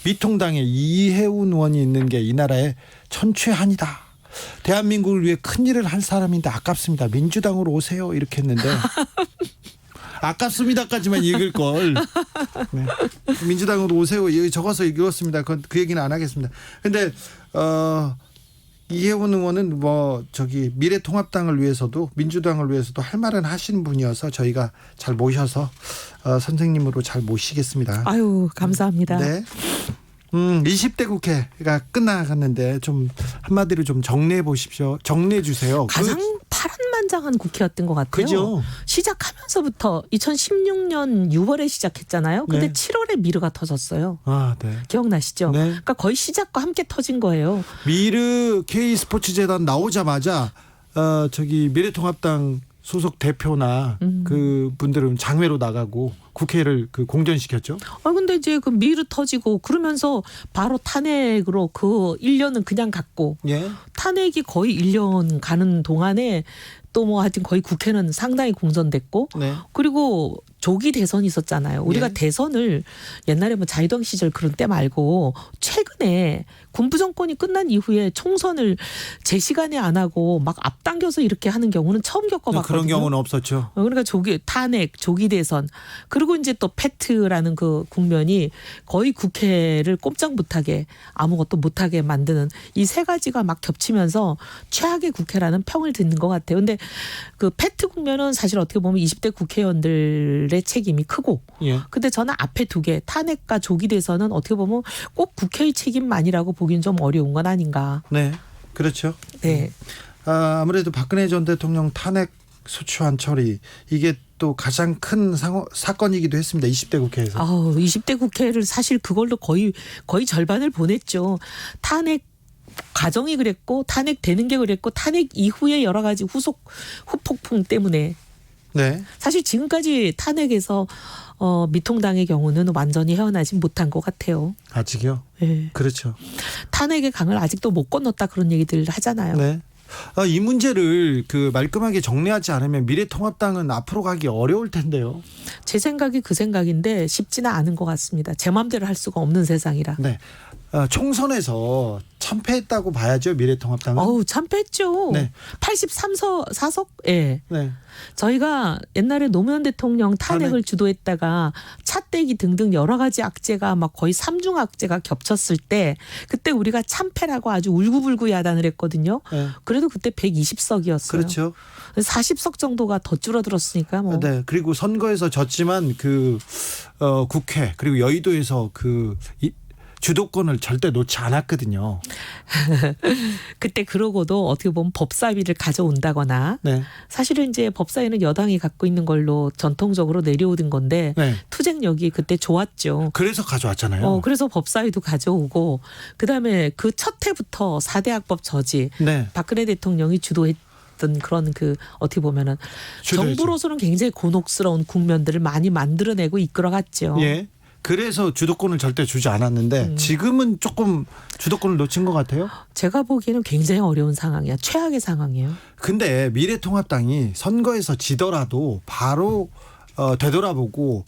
미통당에 이해운 의원이 있는 게 이 나라의 천추의 한이다. 대한민국을 위해 큰일을 할 사람인데 아깝습니다. 민주당으로 오세요. 이렇게 했는데 아깝습니다까지만 읽을 걸. 네. 민주당으로 오세요. 여기 적어서 읽었습니다. 그 얘기는 안 하겠습니다. 근데 이해운 의원은 미래통합당을 위해서도 민주당을 위해서도 할 말은 하시는 분이어서 저희가 잘 모셔서 선생님으로 잘 모시겠습니다. 아유 감사합니다. 네. 20대 국회가 끝나갔는데 좀 한마디로 좀 정리해 보십시오. 정리해 주세요. 가장 파란만장한 국회였던 것 같아요. 그죠? 시작하면서부터 2016년 6월에 시작했잖아요. 근데 네. 7월에 미르가 터졌어요. 아, 네. 기억나시죠? 네. 그러니까 거의 시작과 함께 터진 거예요. 미르 K스포츠재단 나오자마자 저기 미래통합당 소속 대표나 그 분들은 장외로 나가고 국회를 그 공전시켰죠. 근데 이제 그 미르 터지고 그러면서 바로 탄핵으로 그 1년은 그냥 갔고 예. 탄핵이 거의 1년 가는 동안에 또 뭐 하여튼 거의 국회는 상당히 공전됐고 네. 그리고 조기 대선이 있었잖아요. 우리가 예. 대선을 옛날에 뭐 자유당 시절 그런 때 말고 최근에 군부 정권이 끝난 이후에 총선을 제 시간에 안 하고 막 앞당겨서 이렇게 하는 경우는 처음 겪어봤거든요. 그런 경우는 없었죠. 그러니까 탄핵, 조기 대선 그리고 이제 또 패트라는 그 국면이 거의 국회를 꼼짝 못하게 아무것도 못하게 만드는 이 세 가지가 막 겹치면서 최악의 국회라는 평을 듣는 것 같아요. 근데 그 패트 국면은 사실 어떻게 보면 20대 국회의원들의 책임이 크고 예. 근데 저는 앞에 두 개 탄핵과 조기 대선은 어떻게 보면 꼭 국회의 책임만이라고 보기는 좀 어려운 건 아닌가. 네. 그렇죠. 네. 아무래도 박근혜 전 대통령 탄핵 소추안 처리 이게 또 가장 큰 사건이기도 했습니다. 20대 국회에서. 20대 국회를 사실 그걸로 거의 절반을 보냈죠. 탄핵 과정이 그랬고 탄핵 되는 게 그랬고 탄핵 이후에 여러 가지 후폭풍 때문에 네. 사실 지금까지 탄핵에서 미통당의 경우는 완전히 헤어나지 못한 것 같아요. 아직요? 네. 그렇죠. 탄핵의 강을 아직도 못 건넜다 그런 얘기들 하잖아요. 네. 이 문제를 그 말끔하게 정리하지 않으면 미래통합당은 앞으로 가기 어려울 텐데요. 제 생각이 그 생각인데 쉽지는 않은 것 같습니다. 제 마음대로 할 수가 없는 세상이라. 네. 총선에서 참패했다고 봐야죠. 미래통합당은. 참패했죠. 네. 83사석? 예. 네. 저희가 옛날에 노무현 대통령 탄핵을 탄핵. 주도했다가 차떼기 등등 여러 가지 악재가 막 거의 3중 악재가 겹쳤을 때 그때 우리가 참패라고 아주 울고불고 야단을 했거든요. 네. 그래도 그때 120석이었어요. 그렇죠. 40석 정도가 더 줄어들었으니까 뭐. 네. 그리고 선거에서 졌지만 국회 그리고 여의도에서 주도권을 절대 놓지 않았거든요. 그때 그러고도 어떻게 보면 법사위를 가져온다거나 네. 사실은 이제 법사위는 여당이 갖고 있는 걸로 전통적으로 내려오던 건데 네. 투쟁력이 그때 좋았죠. 그래서 가져왔잖아요. 그래서 법사위도 가져오고 그다음에 그 첫 해부터 4대 악법 저지 네. 박근혜 대통령이 주도했던 그런 어떻게 보면은 주도했죠. 정부로서는 굉장히 곤혹스러운 국면들을 많이 만들어내고 이끌어갔죠. 예. 그래서 주도권을 절대 주지 않았는데 지금은 조금 주도권을 놓친 것 같아요. 제가 보기에는 굉장히 어려운 상황이야. 최악의 상황이에요. 근데 미래통합당이 선거에서 지더라도 바로 되돌아보고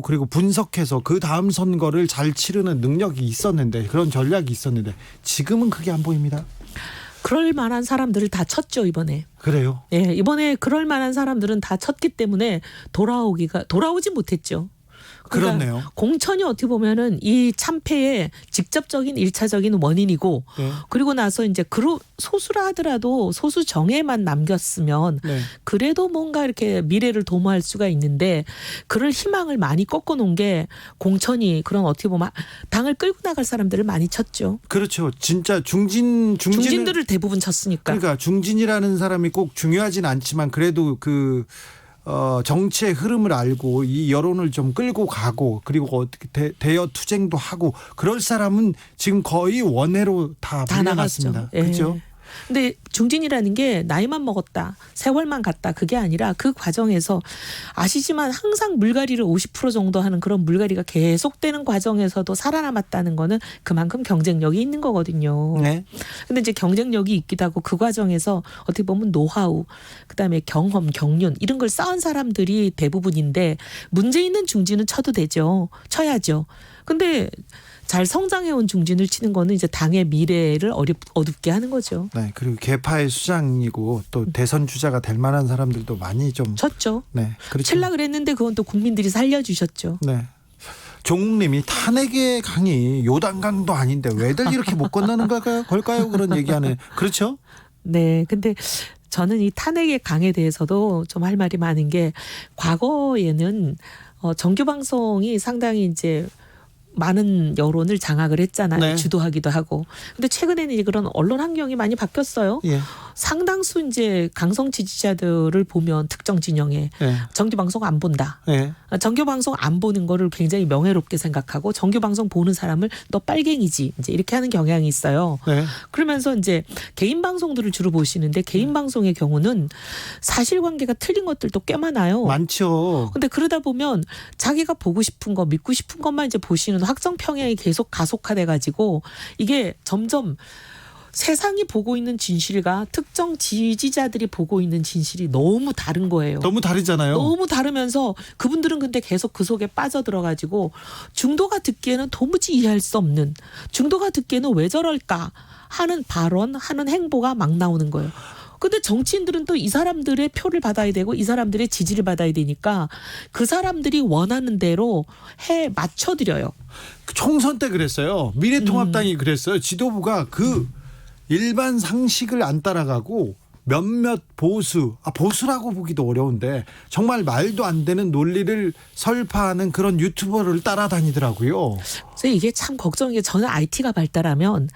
그리고 분석해서 그 다음 선거를 잘 치르는 능력이 있었는데 그런 전략이 있었는데 지금은 그게 안 보입니다. 그럴 만한 사람들을 다 쳤죠 이번에. 그래요? 예, 이번에 그럴 만한 사람들은 다 쳤기 때문에 돌아오지 못했죠. 그러니까 그렇네요. 공천이 어떻게 보면은 이 참패의 직접적인 1차적인 원인이고 네. 그리고 나서 이제 소수라 하더라도 소수 정예만 남겼으면 네. 그래도 뭔가 이렇게 미래를 도모할 수가 있는데 그럴 희망을 많이 꺾어놓은 게 공천이 그런 어떻게 보면 당을 끌고 나갈 사람들을 많이 쳤죠. 그렇죠. 진짜 중진들을 대부분 쳤으니까. 그러니까 중진이라는 사람이 꼭 중요하진 않지만 그래도 정치의 흐름을 알고 이 여론을 좀 끌고 가고 그리고 어떻게 대여 투쟁도 하고 그럴 사람은 지금 거의 원외로 다 나갔습니다. 예. 그렇죠? 근데 중진이라는 게 나이만 먹었다, 세월만 갔다 그게 아니라 그 과정에서 아시지만 항상 물갈이를 50% 정도 하는 그런 물갈이가 계속되는 과정에서도 살아남았다는 거는 그만큼 경쟁력이 있는 거거든요. 네. 근데 이제 경쟁력이 있기도 하고 그 과정에서 어떻게 보면 노하우, 그다음에 경험, 경륜 이런 걸 쌓은 사람들이 대부분인데 문제 있는 중진은 쳐야죠. 근데 잘 성장해온 중진을 치는 거는 이제 당의 미래를 어둡게 하는 거죠. 네. 그리고 개파의 수장이고 또 대선 주자가 될 만한 사람들도 많이 좀 쳤죠. 네. 그렇죠. 칠락을 했는데 그건 또 국민들이 살려주셨죠. 네. 종욱님이 탄핵의 강이 요단강도 아닌데 왜들 이렇게 못 건너는 걸까요? 그런 얘기하는 그렇죠? 네. 근데 저는 이 탄핵의 강에 대해서도 좀 할 말이 많은 게 과거에는 정규 방송이 상당히 이제 많은 여론을 장악을 했잖아요. 네. 주도하기도 하고. 근데 최근에는 이제 그런 언론 환경이 많이 바뀌었어요. 예. 상당수 이제 강성 지지자들을 보면 특정 진영에 예. 정규 방송 안 본다. 예. 정규 방송 안 보는 거를 굉장히 명예롭게 생각하고 정규 방송 보는 사람을 너 빨갱이지 이제 이렇게 하는 경향이 있어요. 네. 그러면서 이제 개인 방송들을 주로 보시는데 개인 방송의 경우는 사실관계가 틀린 것들도 꽤 많아요. 많죠. 근데 그러다 보면 자기가 보고 싶은 거 믿고 싶은 것만 이제 보시는 확정 평양이 계속 가속화돼 가지고 이게 점점 세상이 보고 있는 진실과 특정 지지자들이 보고 있는 진실이 너무 다른 거예요. 너무 다르잖아요. 너무 다르면서 그분들은 근데 계속 그 속에 빠져들어가지고 중도가 듣기에는 도무지 이해할 수 없는, 중도가 듣기에는 왜 저럴까 하는 발언, 하는 행보가 막 나오는 거예요. 근데 정치인들은 또 이 사람들의 표를 받아야 되고 이 사람들의 지지를 받아야 되니까 그 사람들이 원하는 대로 해 맞춰드려요. 총선 때 그랬어요. 미래통합당이 그랬어요. 지도부가 그 일반 상식을 안 따라가고 몇몇 보수라고 보기도 어려운데 정말 말도 안 되는 논리를 설파하는 그런 유튜버를 따라다니더라고요. 그래서 이게 참 걱정인 게 저는 IT가 발달하면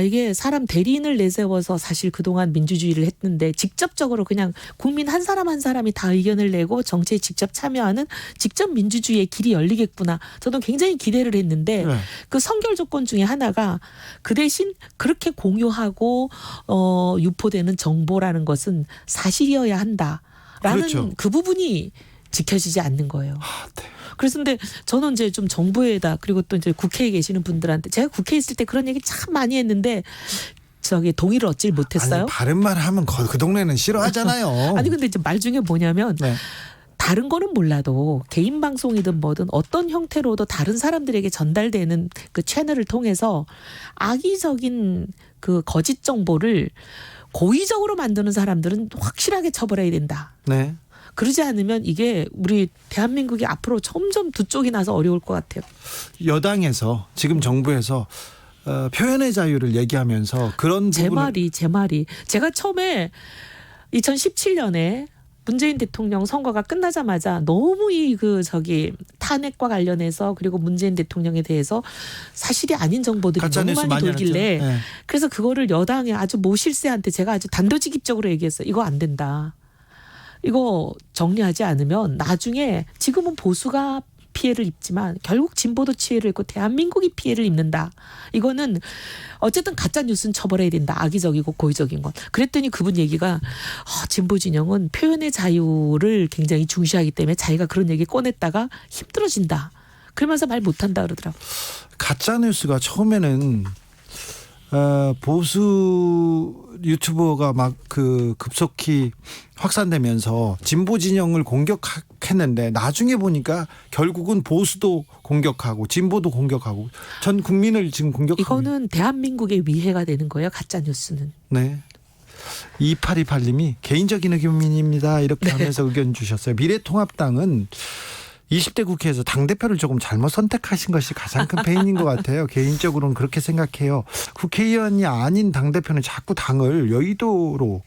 이게 사람 대리인을 내세워서 사실 그동안 민주주의를 했는데 직접적으로 그냥 국민 한 사람 한 사람이 다 의견을 내고 정치에 직접 참여하는 직접 민주주의의 길이 열리겠구나. 저는 굉장히 기대를 했는데 네. 그 선결 조건 중에 하나가 그 대신 그렇게 공유하고 유포되는 정보라는 것은 사실이어야 한다라는 그렇죠. 그 부분이 지켜지지 않는 거예요. 네. 그래서 근데 저는 이제 좀 정부에다 그리고 또 이제 국회에 계시는 분들한테 제가 국회에 있을 때 그런 얘기 참 많이 했는데 동의를 얻질 못했어요. 아니, 바른 말 하면 그 동네는 싫어하잖아요. 아니 근데 이제 말 중에 뭐냐면 네. 다른 거는 몰라도 개인 방송이든 뭐든 어떤 형태로도 다른 사람들에게 전달되는 그 채널을 통해서 악의적인 그 거짓 정보를 고의적으로 만드는 사람들은 확실하게 처벌해야 된다. 네. 그러지 않으면 이게 우리 대한민국이 앞으로 점점 두 쪽이 나서 어려울 것 같아요. 여당에서 지금 정부에서 표현의 자유를 얘기하면서 그런 제 부분을 말이 제가 처음에 2017년에 문재인 대통령 선거가 끝나자마자 너무 탄핵과 관련해서 그리고 문재인 대통령에 대해서 사실이 아닌 정보들이 너무 가짜뉴스 많이 많이 돌길래 하죠. 네. 그래서 그거를 여당의 아주 모실세한테 제가 아주 단도직입적으로 얘기했어요. 이거 안 된다. 이거 정리하지 않으면 나중에 지금은 보수가 피해를 입지만 결국 진보도 피해를 입고 대한민국이 피해를 입는다. 이거는 어쨌든 가짜 뉴스는 처벌해야 된다. 악의적이고 고의적인 건. 그랬더니 그분 얘기가 진보 진영은 표현의 자유를 굉장히 중시하기 때문에 자기가 그런 얘기 꺼냈다가 힘들어진다. 그러면서 말 못한다 그러더라고요. 가짜 뉴스가 처음에는 보수 유튜버가 막 급속히 확산되면서 진보 진영을 공격했는데 나중에 보니까 결국은 보수도 공격하고 진보도 공격하고 전 국민을 지금 공격하고 이거는 대한민국의 위해가 되는 거예요. 가짜 뉴스는. 네. 2828님이 개인적인 의견입니다. 이렇게 하면서 의견 주셨어요. 미래통합당은 20대 국회에서 당대표를 조금 잘못 선택하신 것이 가장 큰 패인인 것 같아요. 개인적으로는 그렇게 생각해요. 국회의원이 아닌 당대표는 자꾸 당을 여의도로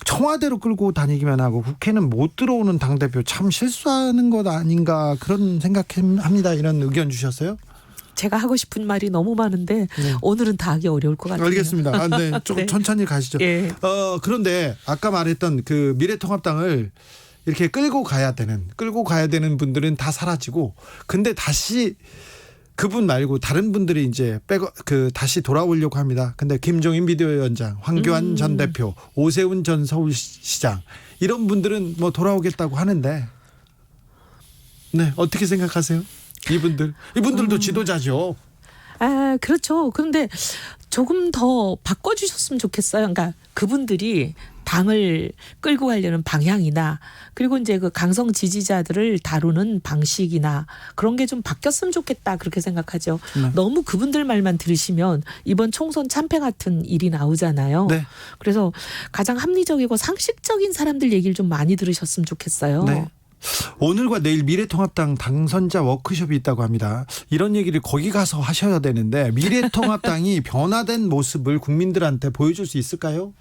청와대로 끌고 다니기만 하고 국회는 못 들어오는 당대표 참 실수하는 것 아닌가 그런 생각합니다. 이런 의견 주셨어요. 제가 하고 싶은 말이 너무 많은데 네. 오늘은 다 하기 어려울 것 같아요. 알겠습니다. 네, 조금 네. 천천히 가시죠. 예. 그런데 아까 말했던 그 미래통합당을 이렇게 끌고 가야 되는 분들은 다 사라지고 근데 다시 그분 말고 다른 분들이 이제 다시 돌아오려고 합니다. 근데 김종인 비대위원장, 황교안 전 대표, 오세훈 전 서울시장 이런 분들은 뭐 돌아오겠다고 하는데 네, 어떻게 생각하세요? 이분들도 지도자죠. 그렇죠. 그런데 조금 더 바꿔주셨으면 좋겠어요. 그러니까 그분들이 당을 끌고 가려는 방향이나 그리고 이제 그 강성 지지자들을 다루는 방식이나 그런 게 좀 바뀌었으면 좋겠다 그렇게 생각하죠. 너무 그분들 말만 들으시면 이번 총선 참패 같은 일이 나오잖아요. 네. 그래서 가장 합리적이고 상식적인 사람들 얘기를 좀 많이 들으셨으면 좋겠어요. 네. 오늘과 내일 미래통합당 당선자 워크숍이 있다고 합니다. 이런 얘기를 거기 가서 하셔야 되는데 미래통합당이 변화된 모습을 국민들한테 보여줄 수 있을까요?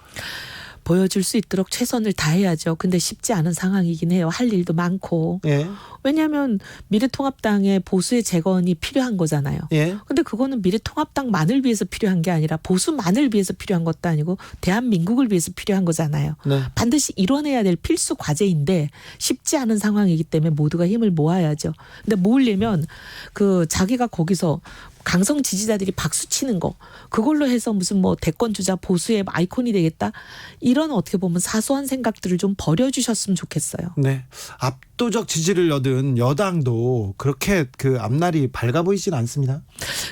보여줄 수 있도록 최선을 다해야죠. 근데 쉽지 않은 상황이긴 해요. 할 일도 많고. 예. 왜냐하면 미래통합당의 보수의 재건이 필요한 거잖아요. 예. 근데 그거는 미래통합당만을 위해서 필요한 게 아니라 보수만을 위해서 필요한 것도 아니고 대한민국을 위해서 필요한 거잖아요. 네. 반드시 이뤄내야 될 필수 과제인데 쉽지 않은 상황이기 때문에 모두가 힘을 모아야죠. 근데 모으려면 그 자기가 거기서 강성 지지자들이 박수 치는 거 그걸로 해서 무슨 뭐 대권 주자 보수의 아이콘이 되겠다 이런 어떻게 보면 사소한 생각들을 좀 버려주셨으면 좋겠어요. 네. 압도적 지지를 얻은 여당도 그렇게 그 앞날이 밝아 보이진 않습니다.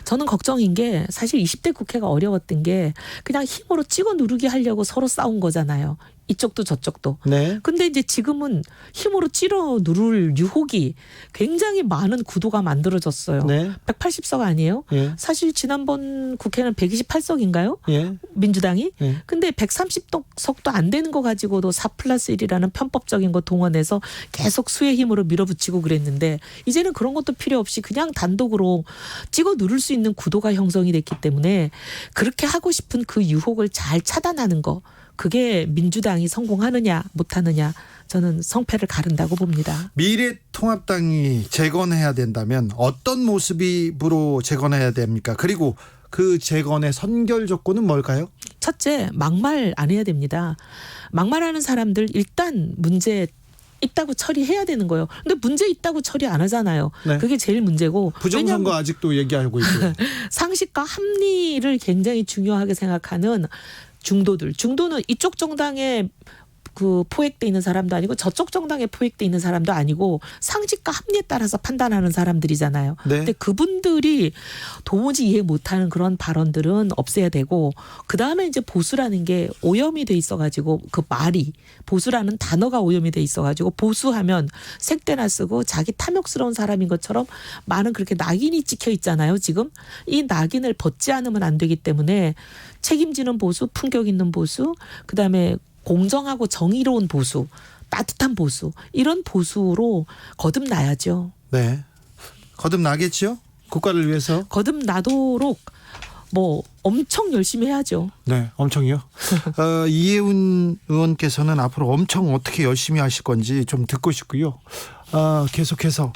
저는 걱정인 게 사실 20대 국회가 어려웠던 게 그냥 힘으로 찍어 누르기 하려고 서로 싸운 거잖아요. 이쪽도 저쪽도. 네. 근데 이제 지금은 힘으로 찌러 누를 유혹이 굉장히 많은 구도가 만들어졌어요. 네. 180석 아니에요? 예. 사실 지난번 국회는 128석인가요? 예. 민주당이? 예. 근데 130석도 안 되는 거 가지고도 4+1이라는 편법적인 거 동원해서 계속 수의 힘으로 밀어붙이고 그랬는데 이제는 그런 것도 필요 없이 그냥 단독으로 찍어 누를 수 있는 구도가 형성이 됐기 때문에 그렇게 하고 싶은 그 유혹을 잘 차단하는 거 그게 민주당이 성공하느냐 못하느냐 저는 성패를 가른다고 봅니다. 미래통합당이 재건해야 된다면 어떤 모습으로 재건해야 됩니까? 그리고 그 재건의 선결 조건은 뭘까요? 첫째, 막말 안 해야 됩니다. 막말하는 사람들 일단 문제 있다고 처리해야 되는 거예요. 근데 문제 있다고 처리 안 하잖아요. 네. 그게 제일 문제고. 부정선거 왜냐하면 아직도 얘기하고 있고요. 상식과 합리를 굉장히 중요하게 생각하는 중도들. 중도는 이쪽 정당에 그 포획돼 있는 사람도 아니고 저쪽 정당에 포획돼 있는 사람도 아니고 상식과 합리에 따라서 판단하는 사람들이잖아요. 네. 근데 그분들이 도무지 이해 못하는 그런 발언들은 없애야 되고 그다음에 이제 보수라는 게 오염이 돼 있어가지고 그 말이 보수라는 단어가 오염이 돼 있어가지고 보수하면 색대나 쓰고 자기 탐욕스러운 사람인 것처럼 많은 그렇게 낙인이 찍혀 있잖아요. 지금 이 낙인을 벗지 않으면 안 되기 때문에 책임지는 보수, 품격 있는 보수, 그다음에 공정하고 정의로운 보수, 따뜻한 보수 이런 보수로 거듭나야죠. 네. 거듭나겠죠? 국가를 위해서. 거듭나도록 뭐 엄청 열심히 해야죠. 네, 엄청요. 이혜훈 의원께서는 앞으로 엄청 어떻게 열심히 하실 건지 좀 듣고 싶고요. 계속해서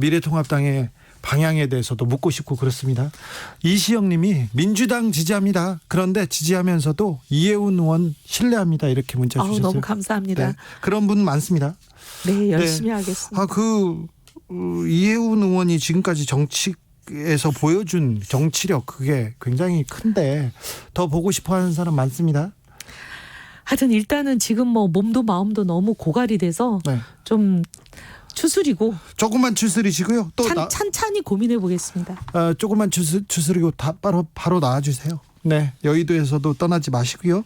미래통합당의 방향에 대해서도 묻고 싶고 그렇습니다. 이시영 님이 민주당 지지합니다. 그런데 지지하면서도 이혜훈 의원 신뢰합니다. 이렇게 문자 주셨어요. 너무 감사합니다. 네, 그런 분 많습니다. 네, 열심히 하겠습니다. 이혜훈 의원이 지금까지 정치에서 보여준 정치력 그게 굉장히 큰데 더 보고 싶어 하는 사람 많습니다. 하여튼 일단은 지금 뭐 몸도 마음도 너무 고갈이 돼서 네. 좀 추스리고 조금만 추스리시고요. 또 찬찬히 고민해 보겠습니다. 조금만 추스리고 바로 나와주세요. 네, 여의도에서도 떠나지 마시고요.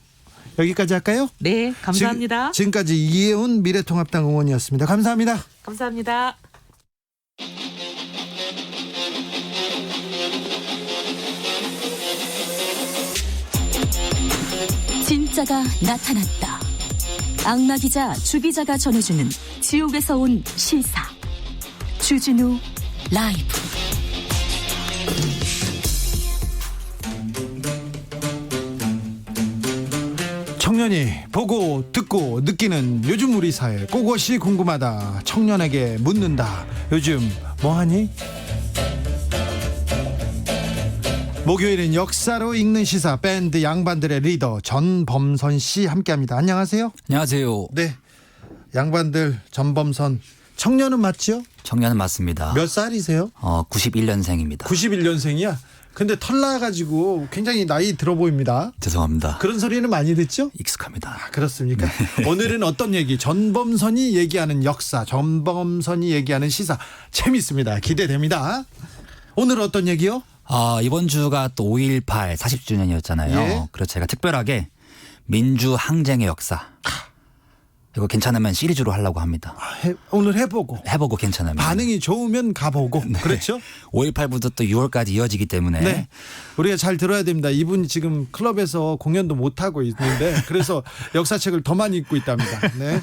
여기까지 할까요? 네, 감사합니다. 지금까지 이혜훈 미래통합당 의원이었습니다. 감사합니다. 감사합니다. 진짜가 나타났다. 악마 기자 주 기자가 전해주는 지옥에서 온 실사. 주진우 라이브. 청년이 보고 듣고 느끼는 요즘 우리 사회 그것이 궁금하다. 청년에게 묻는다. 요즘 뭐하니? 목요일은 역사로 읽는 시사 밴드 양반들의 리더 전범선 씨 함께합니다. 안녕하세요. 안녕하세요. 네, 양반들 전범선 청년은 맞죠? 청년은 맞습니다. 몇 살이세요? 91년생입니다. 91년생이야. 근데 털나가지고 굉장히 나이 들어 보입니다. 죄송합니다. 그런 소리는 많이 듣죠? 익숙합니다. 그렇습니까? 오늘은 어떤 얘기? 전범선이 얘기하는 역사, 전범선이 얘기하는 시사 재밌습니다. 기대됩니다. 오늘 어떤 얘기요? 이번 주가 또 5.18 40주년이었잖아요. 예. 그래서 제가 특별하게 민주항쟁의 역사 이거 괜찮으면 시리즈로 하려고 합니다. 오늘 해보고 괜찮으면. 반응이 좋으면 가보고. 네. 그렇죠? 5.18부터 또 6월까지 이어지기 때문에. 네. 우리가 잘 들어야 됩니다. 이분 지금 클럽에서 공연도 못하고 있는데 그래서 역사책을 더 많이 읽고 있답니다. 네.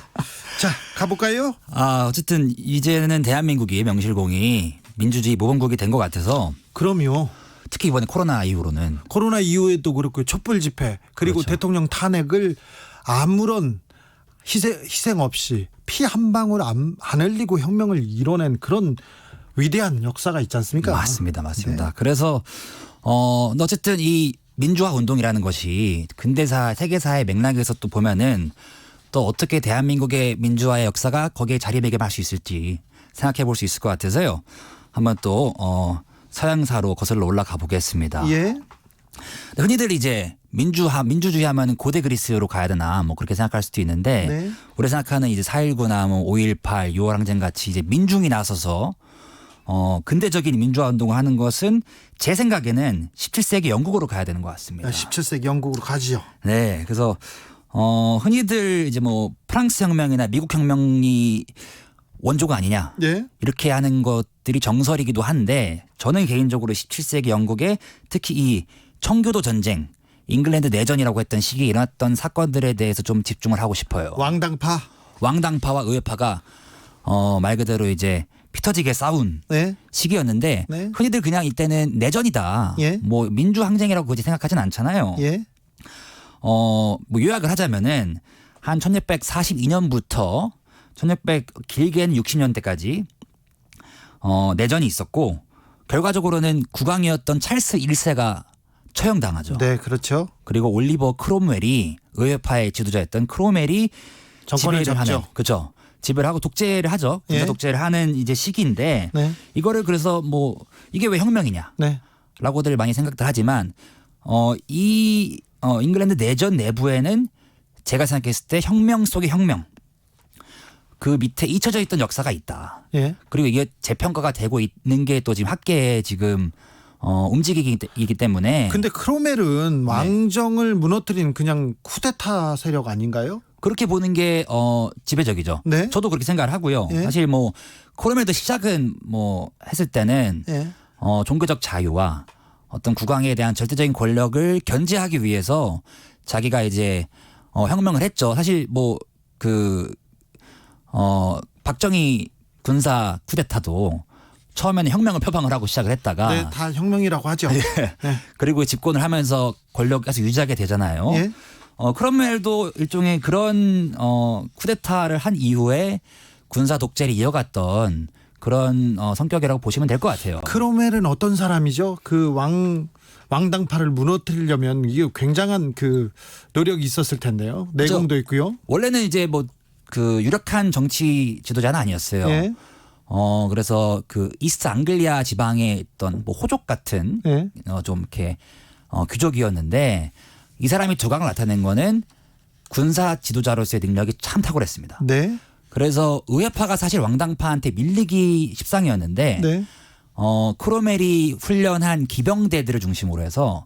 자, 가볼까요? 어쨌든 이제는 대한민국이 명실공히 민주주의 모범국이 된 것 같아서. 그럼요. 특히 이번에 코로나 이후로는. 코로나 이후에도 그렇고 촛불 집회 그리고 그렇죠. 대통령 탄핵을 아무런 희생 없이 피 한 방울 안 흘리고 혁명을 이뤄낸 그런 위대한 역사가 있지 않습니까? 맞습니다. 맞습니다. 네. 그래서 어쨌든 이 민주화 운동이라는 것이 근대사 세계사의 맥락에서 또 보면은 또 어떻게 대한민국의 민주화의 역사가 거기에 자리매김할 수 있을지 생각해 볼 수 있을 것 같아서요. 한번 또 서양사로 거슬러 올라가 보겠습니다. 예. 흔히들 이제 민주주의 하면 고대 그리스로 가야 되나 뭐 그렇게 생각할 수도 있는데 네. 우리가 생각하는 이제 4.19나 뭐 5.18, 6월 항쟁 같이 이제 민중이 나서서 근대적인 민주화 운동을 하는 것은 제 생각에는 17세기 영국으로 가야 되는 것 같습니다. 17세기 영국으로 가지요. 네, 그래서 흔히들 이제 뭐 프랑스 혁명이나 미국 혁명이 원조가 아니냐 예. 이렇게 하는 것들이 정설이기도 한데 저는 개인적으로 17세기 영국에 특히 이 청교도 전쟁, 잉글랜드 내전이라고 했던 시기에 일어났던 사건들에 대해서 좀 집중을 하고 싶어요. 왕당파와 의회파가 말 그대로 이제 피터지게 싸운 네. 시기였는데 네. 흔히들 그냥 이때는 내전이다. 예. 뭐 민주항쟁이라고 굳이 생각하진 않잖아요. 예. 뭐 요약을 하자면은 한 1642년부터 1600 길게는 60년대까지 내전이 있었고 결과적으로는 국왕이었던 찰스 1세가 처형당하죠. 네, 그렇죠. 그리고 올리버 크롬웰이 의회파의 지도자였던 크롬웰이 정권을 지배를 잡죠. 하는 그렇죠. 지배를 하고 독재를 하죠. 군사 예. 독재를 하는 이제 시기인데 네. 이거를 그래서 뭐 이게 왜 혁명이냐? 네. 라고들 많이 생각들 하지만 이 잉글랜드 내전 내부에는 제가 생각했을 때 혁명 속의 혁명 그 밑에 잊혀져 있던 역사가 있다. 예. 그리고 이게 재평가가 되고 있는 게 또 지금 학계에 지금 움직이기 때문에 근데 크로멜은 왕정을 무너뜨린 그냥 쿠데타 세력 아닌가요? 그렇게 보는 게 지배적이죠. 네. 저도 그렇게 생각을 하고요. 예. 사실 뭐 크로멜도 시작은 뭐 했을 때는 예. 종교적 자유와 어떤 국왕에 대한 절대적인 권력을 견제하기 위해서 자기가 이제 혁명을 했죠. 사실 뭐 박정희 군사 쿠데타도 처음에는 혁명을 표방을 하고 시작을 했다가 네, 다 혁명이라고 하죠. 네. 그리고 집권을 하면서 권력을 계속 유지하게 되잖아요. 예. 크롬웰도 일종의 그런 쿠데타를 한 이후에 군사 독재를 이어갔던 그런 성격이라고 보시면 될 것 같아요. 크로멜은 어떤 사람이죠? 그 왕당파를 무너뜨리려면 이게 굉장한 그 노력이 있었을 텐데요. 내공도 있고요. 원래는 이제 뭐 그 유력한 정치 지도자는 아니었어요. 예. 그래서 그 이스트 앙글리아 지방에 있던 뭐 호족 같은 예. 좀 이렇게 귀족이었는데 이 사람이 두각을 나타낸 거는 군사 지도자로서의 능력이 참 탁월했습니다. 네. 그래서 의회파가 사실 왕당파한테 밀리기 십상이었는데 네. 크로멜이 훈련한 기병대들을 중심으로 해서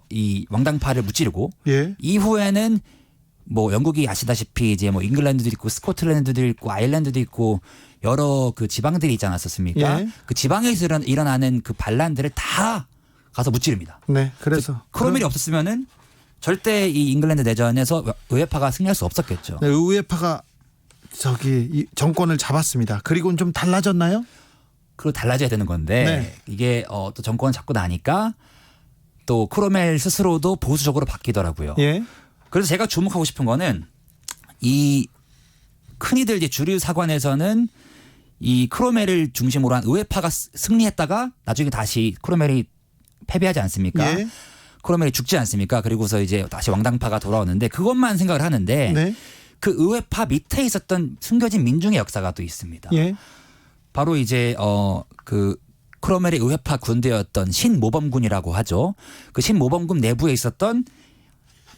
이 왕당파를 무찌르고 예. 이후에는 뭐 영국이 아시다시피 이제 뭐 잉글랜드도 있고 스코틀랜드도 있고 아일랜드도 있고 여러 그 지방들이 있지 않았었습니까? 예. 그 지방에서 일어나는 그 반란들을 다 가서 무찌릅니다. 네. 그래서 크로멜이 없었으면은 절대 이 잉글랜드 내전에서 의회파가 승리할 수 없었겠죠. 네, 의회파가 이 정권을 잡았습니다. 그리고는 좀 달라졌나요? 그리고 달라져야 되는 건데 네. 이게 또 정권을 잡고 나니까 또 크로멜 스스로도 보수적으로 바뀌더라고요. 예. 그래서 제가 주목하고 싶은 거는 이 흔히들 이제 주류 사관에서는 이 크로멜을 중심으로 한 의회파가 승리했다가 나중에 다시 크로멜이 패배하지 않습니까? 예. 크로멜이 죽지 않습니까? 그리고서 이제 다시 왕당파가 돌아오는데 그것만 생각을 하는데 네. 그 의회파 밑에 있었던 숨겨진 민중의 역사가 또 있습니다. 예. 바로 이제 그 크로멜의 의회파 군대였던 신모범군이라고 하죠. 그 신모범군 내부에 있었던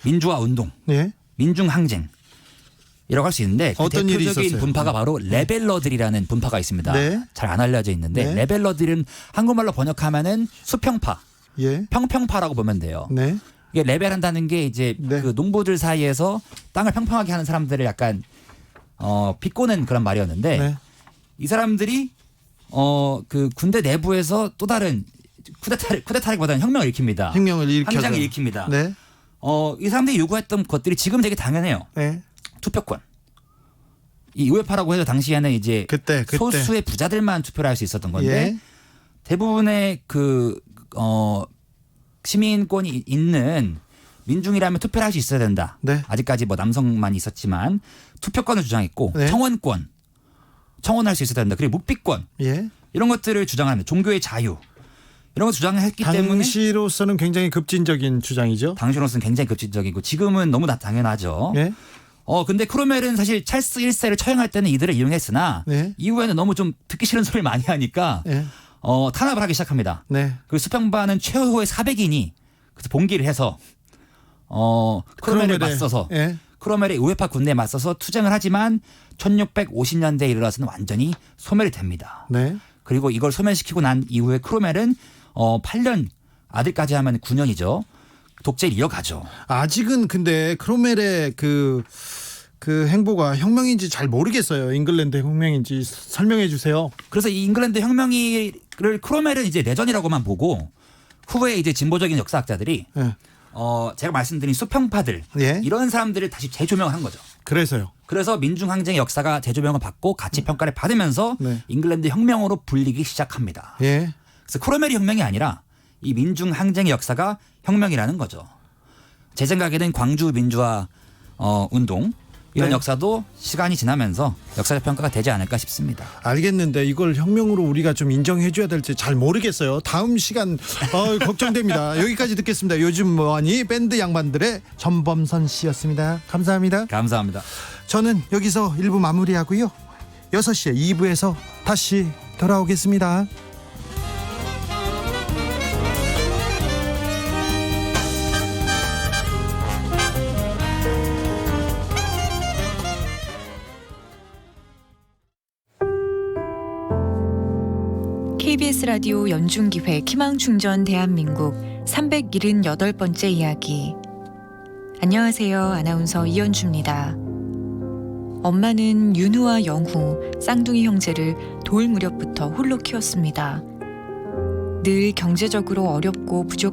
민주화 운동, 예. 민중항쟁이라고 할 수 있는데 그 어떤 일이 대표적인 있었어요? 분파가 바로 레벨러들이라는 분파가 있습니다. 네. 잘 안 알려져 있는데 네. 레벨러들은 한국말로 번역하면은 수평파, 예. 평평파라고 보면 돼요. 네. 이게 레벨한다는 게 이제 네. 그 농부들 사이에서 땅을 평평하게 하는 사람들을 약간 비꼬는 그런 말이었는데 네. 이 사람들이 그 군대 내부에서 또 다른 쿠데타라기보다는 혁명을 일으킵니다. 혁명을 일으켜서 항쟁을 일으킵니다. 네. 이 사람들이 요구했던 것들이 지금 되게 당연해요. 네. 투표권. 이 의회파라고 해서 당시에는 이제 그때 소수의 부자들만 투표를 할 수 있었던 건데 예. 대부분의 그 시민권이 있는 민중이라면 투표를 할 수 있어야 된다. 네. 아직까지 뭐 남성만 있었지만 투표권을 주장했고 네. 청원할 수 있어야 된다. 그리고 묵비권 예. 이런 것들을 주장합니다. 종교의 자유 이런 거 주장했기 때문에 당시로서는 굉장히 급진적인 주장이죠. 당시로서는 굉장히 급진적이고 지금은 너무 당연하죠. 예. 근데 크로멜은 사실 찰스 1세를 처형할 때는 이들을 이용했으나 네. 이후에는 너무 좀 듣기 싫은 소리를 많이 하니까 예. 탄압을 하기 시작합니다. 네. 그 수평반은 최후의 400인이 그래서 봉기를 해서 크로멜에 맞서서 예. 크로멜의 우회파 군대에 맞서서 투쟁을 하지만 1650년대에 이르러서는 완전히 소멸이 됩니다. 네. 그리고 이걸 소멸시키고 난 이후에 크로멜은 8년 아들까지 하면 9년이죠. 독재를 이어가죠. 아직은 근데 크로멜의 그 행보가 혁명인지 잘 모르겠어요. 잉글랜드 혁명인지 설명해 주세요. 그래서 이 잉글랜드 혁명을 크로멜은 이제 내전이라고만 보고 후에 이제 진보적인 역사학자들이 예. 제가 말씀드린 수평파들 예. 이런 사람들을 다시 재조명을 한 거죠. 그래서요. 그래서 민중항쟁의 역사가 재조명을 받고 가치 평가를 받으면서 네. 잉글랜드 혁명으로 불리기 시작합니다. 예. 그래서 크로멜이 혁명이 아니라 이 민중항쟁의 역사가 혁명이라는 거죠. 제 생각에는 광주 민주화 운동 이런 네. 역사도 시간이 지나면서 역사적 평가가 되지 않을까 싶습니다. 알겠는데 이걸 혁명으로 우리가 좀 인정해 줘야 될지 잘 모르겠어요. 다음 시간 걱정됩니다. 여기까지 듣겠습니다. 요즘 뭐하니 밴드 양반들의 전범선 씨였습니다. 감사합니다. 감사합니다. 저는 여기서 1부 마무리하고요. 6시에 2부에서 다시 돌아오겠습니다. KBS 라디오 연중기획 희망충전 대한민국 378번째 이야기. 안녕하세요. 아나운서 이연주입니다. 엄마는 윤우와 영후, 쌍둥이 형제를 돌 무렵부터 홀로 키웠습니다. 늘 경제적으로 어렵고 부족한